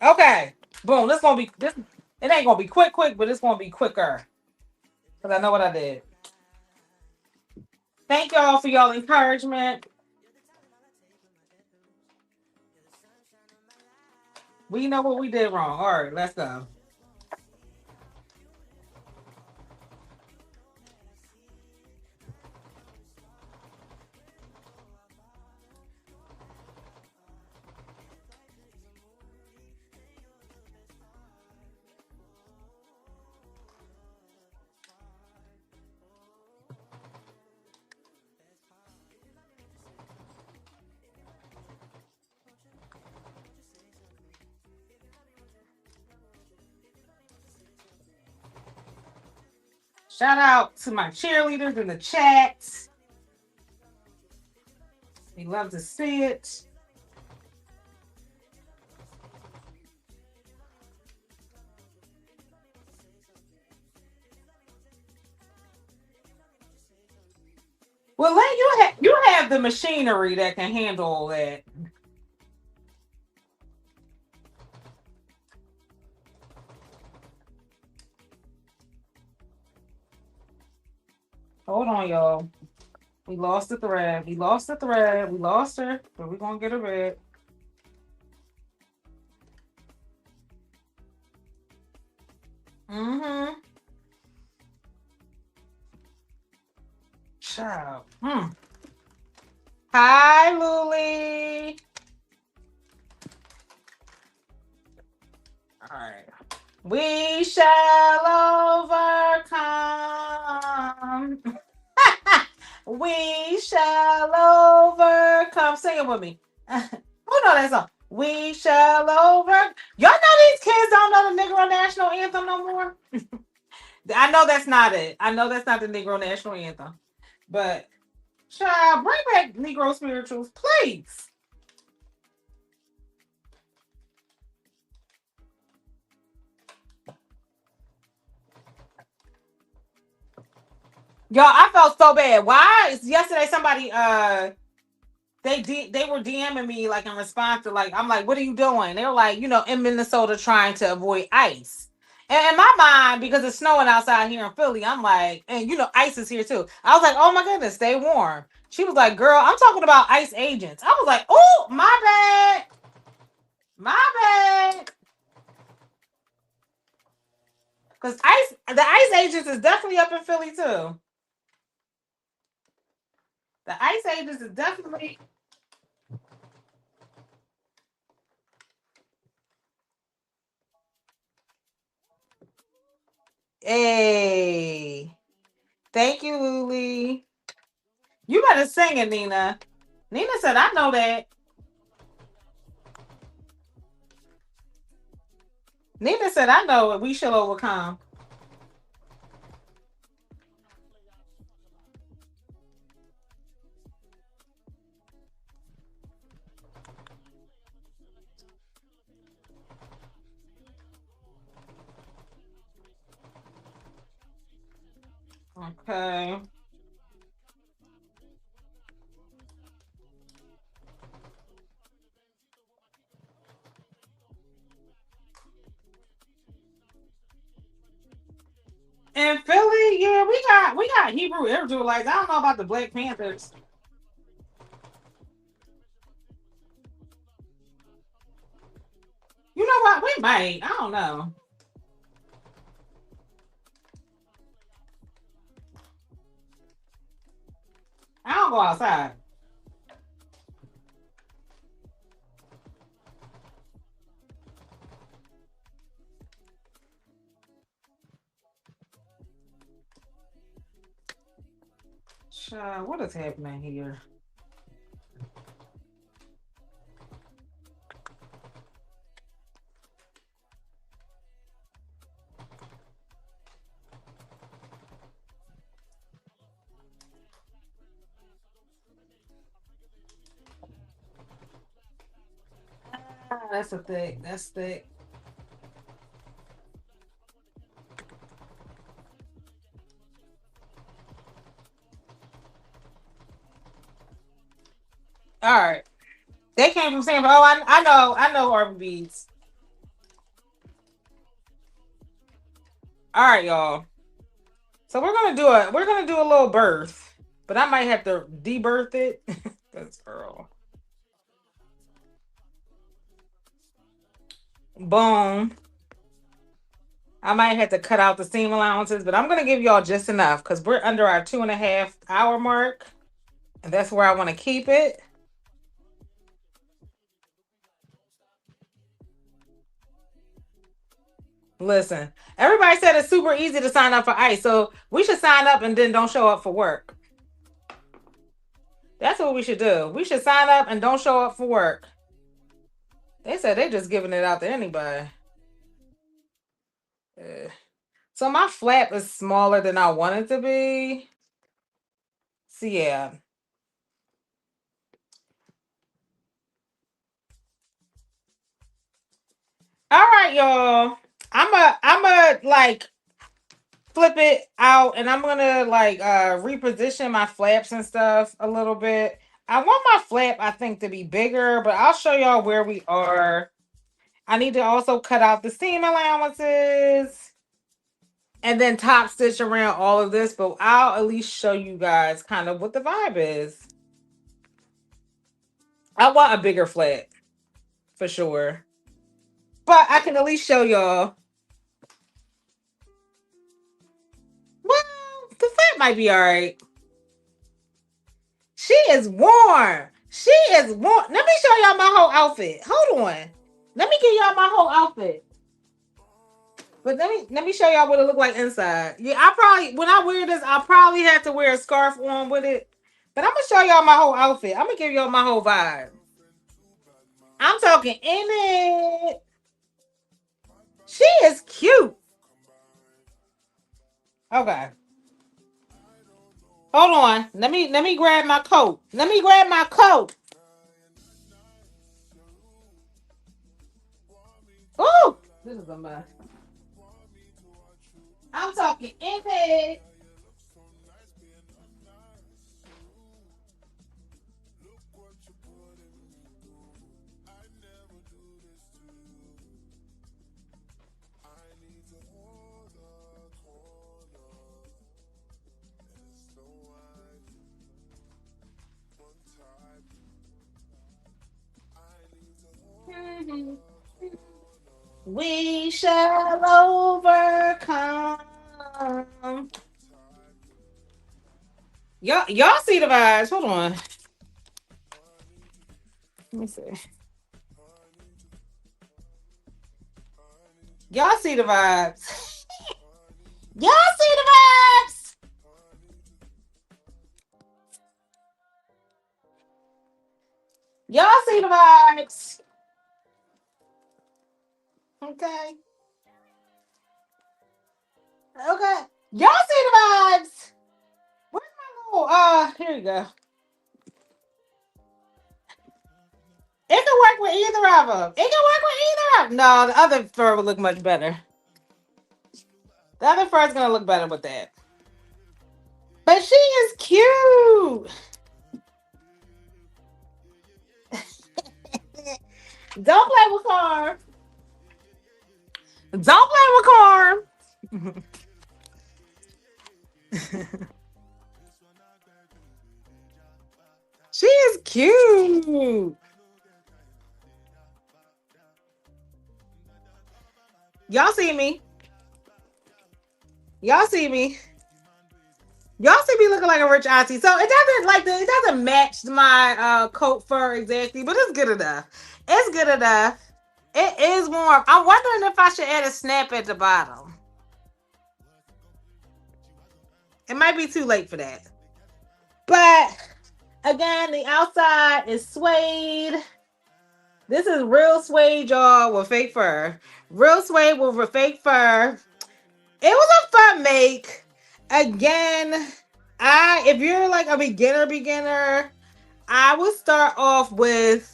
Okay. Boom. This it ain't gonna be quick, but it's gonna be quicker. Because I know what I did. Thank y'all for y'all encouragement. We know what we did wrong. All right, let's go. Shout out to my cheerleaders in the chat. We love to see it. Well, Lane, you have the machinery that can handle all that. Hold on, y'all. We lost the thread. We lost the thread. We lost her, but we're gonna get her back. Mm-hmm. Child. Hmm. Hi, Luli. All right. We shall overcome. We shall overcome. Sing it with me. Who know that song? We shall over. Y'all know these kids don't know the Negro National Anthem no more. I know that's not it. I know that's not the Negro National Anthem. But child, bring back Negro spirituals, please. Y'all, I felt so bad. Why? Yesterday somebody they were DMing me like in response to like I'm like, what are you doing? They were like, in Minnesota trying to avoid ice. And in my mind, because it's snowing outside here in Philly, I'm like, and ice is here too. I was like, oh my goodness, stay warm. She was like, girl, I'm talking about ice agents. I was like, oh, my bad. My bad. Because the ice agents is definitely up in Philly too. The ice agents is definitely. Hey. Thank you, Luli. You better sing it, Nina. Nina said, I know that. Nina said, I know it. We shall overcome. Okay. In Philly, yeah, we got Hebrew Israelites. I don't know about the Black Panthers. You know what? We might. I don't know. I don't go outside. Child, what is happening here? That's a thick. That's thick. All right. They came from San. Oh, I know Urban Beads. All right, y'all. So we're gonna do a little birth, but I might have to debirth it. That's girl. Boom. I might have to cut out the seam allowances, but I'm gonna give y'all just enough because we're under our 2.5 hour mark, and that's where I want to keep it. Listen, everybody said it's super easy to sign up for ICE, so we should sign up and then don't show up for work. That's what we should do. We should sign up and don't show up for work. They said they just giving it out to anybody. So my flap is smaller than I want it to be. So yeah. All right, y'all. I'm a like flip it out and I'm gonna like reposition my flaps and stuff a little bit. I want my flap, I think, to be bigger, but I'll show y'all where we are. I need to also cut out the seam allowances and then top stitch around all of this, but I'll at least show you guys kind of what the vibe is. I want a bigger flat for sure, but I can at least show y'all. Well, the flat might be all right. She is warm. She is warm. Let me show y'all my whole outfit. Hold on. Let me give y'all my whole outfit. But let me show y'all what it look like inside. Yeah, I probably when I wear this, I'll probably have to wear a scarf on with it. But I'm gonna show y'all my whole outfit. I'm gonna give y'all my whole vibe. I'm talking in it. She is cute. Okay. Hold on. Let me grab my coat. Let me grab my coat. Ooh, this is a mess. I'm talking in it. We shall overcome. Y'all see the vibes. Hold on. Let me see. Y'all see the vibes. Y'all see the vibes. Y'all see the vibes. Okay. Okay. Y'all see the vibes. Where's my little here you go. It can work with either of them. It can work with either of them. No, the other fur would look much better. The other fur is gonna look better with that. But she is cute. Don't play with Carm. Don't play with Carm. She is cute. Y'all see me? Y'all see me? Y'all see me looking like a rich auntie. So it doesn't match my coat fur exactly, but it's good enough. It's good enough. It is warm. I'm wondering if I should add a snap at the bottom. It might be too late for that. But again, the outside is suede. This is real suede, y'all, with fake fur. Real suede with fake fur. It was a fun make. Again, if you're like a beginner, I would start off with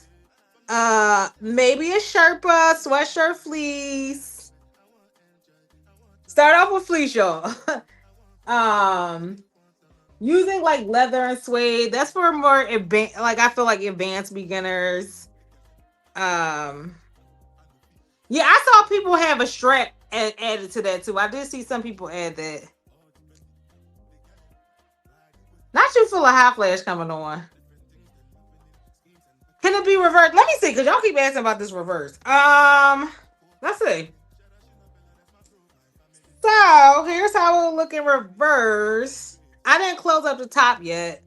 maybe a Sherpa sweatshirt fleece. Start off with fleece, y'all. Using like leather and suede. That's for more advanced, like I feel like advanced beginners. Yeah, I saw people have a strap added to that too. I did see some people add that. Not you full of high flash coming on. Can it be reversed? Let me see, because y'all keep asking about this reverse. Let's see. So here's how it'll look in reverse. I didn't close up the top yet.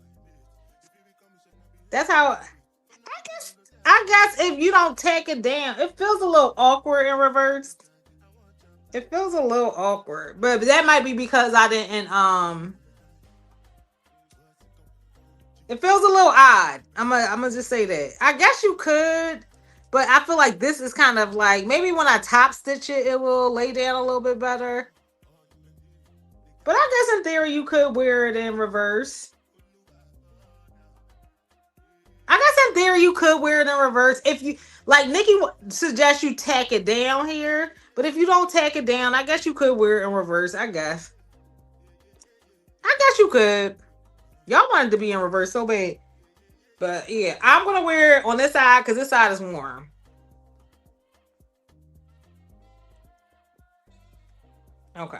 That's how I guess if you don't take it down, it feels a little awkward in reverse. It feels a little awkward. But that might be because I didn't it feels a little odd. I'm gonna just say that. I guess you could, but I feel like this is kind of like maybe when I top stitch it, it will lay down a little bit better. But I guess in theory you could wear it in reverse. I guess in theory you could wear it in reverse if you like. Nikki suggests you tack it down here, but if you don't tack it down, I guess you could wear it in reverse. I guess. guess you could. Y'all wanted to be in reverse so bad. But yeah, I'm gonna wear it on this side because this side is warm. Okay.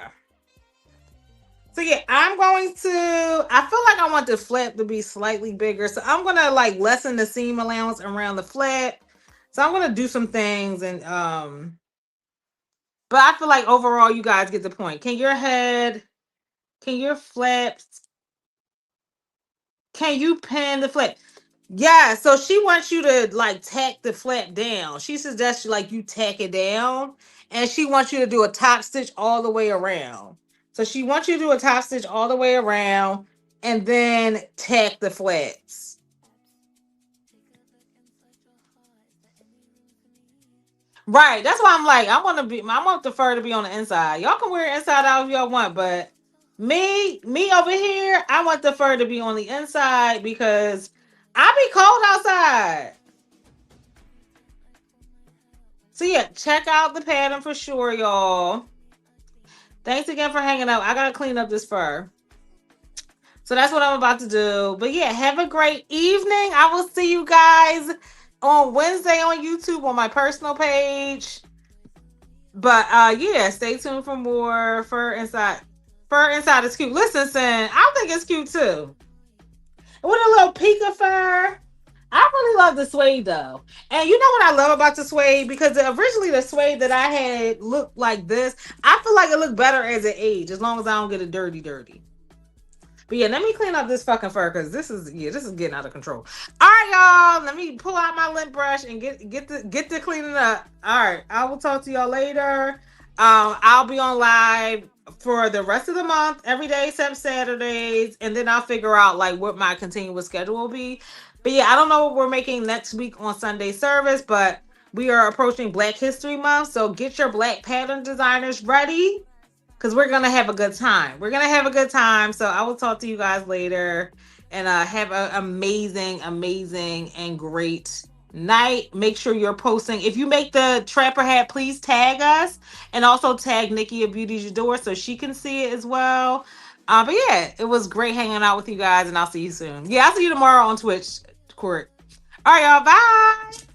So yeah, I'm going to. I feel like I want the flap to be slightly bigger, so I'm gonna like lessen the seam allowance around the flap. So I'm gonna do some things and. But I feel like overall, you guys get the point. Can your flaps, can you pin the flap? Yeah, so she wants you to like tack the flap down. She suggests like you tack it down, and she wants you to do a top stitch all the way around. So she wants you to do a top stitch all the way around, and then tack the flaps. Right. That's why I'm like, I want the fur to be on the inside. Y'all can wear it inside out if y'all want, but me over here, I want the fur to be on the inside because I be cold outside. So yeah, check out the pattern for sure, y'all. Thanks again for hanging out. I gotta clean up this fur. So that's what I'm about to do. But yeah, have a great evening. I will see you guys on Wednesday on YouTube on my personal page. But yeah, stay tuned for more fur inside. Fur inside is cute. Listen, son, I think it's cute too. With a little peak of fur. I really love the suede though. And you know what I love about the suede? Because originally the suede that I had looked like this. I feel like it looked better as it aged, as long as I don't get it dirty. But yeah, let me clean up this fucking fur because this is getting out of control. All right, y'all. Let me pull out my lint brush and get the cleaning up. All right, I will talk to y'all later. I'll be on live for the rest of the month, every day except Saturdays, and then I'll figure out like what my continuous schedule will be. But yeah, I don't know what we're making next week on Sunday service, but we are approaching Black History Month, so get your black pattern designers ready because we're gonna have a good time. We're gonna have a good time. So I will talk to you guys later, and have an amazing and great night. Make sure you're posting. If you make the trapper hat, please tag us and also tag Nikki at Beauty JADORE so she can see it as well. But yeah, it was great hanging out with you guys, and I'll see you soon. Yeah, I'll see you tomorrow on Twitch, Court. All right, y'all. Bye.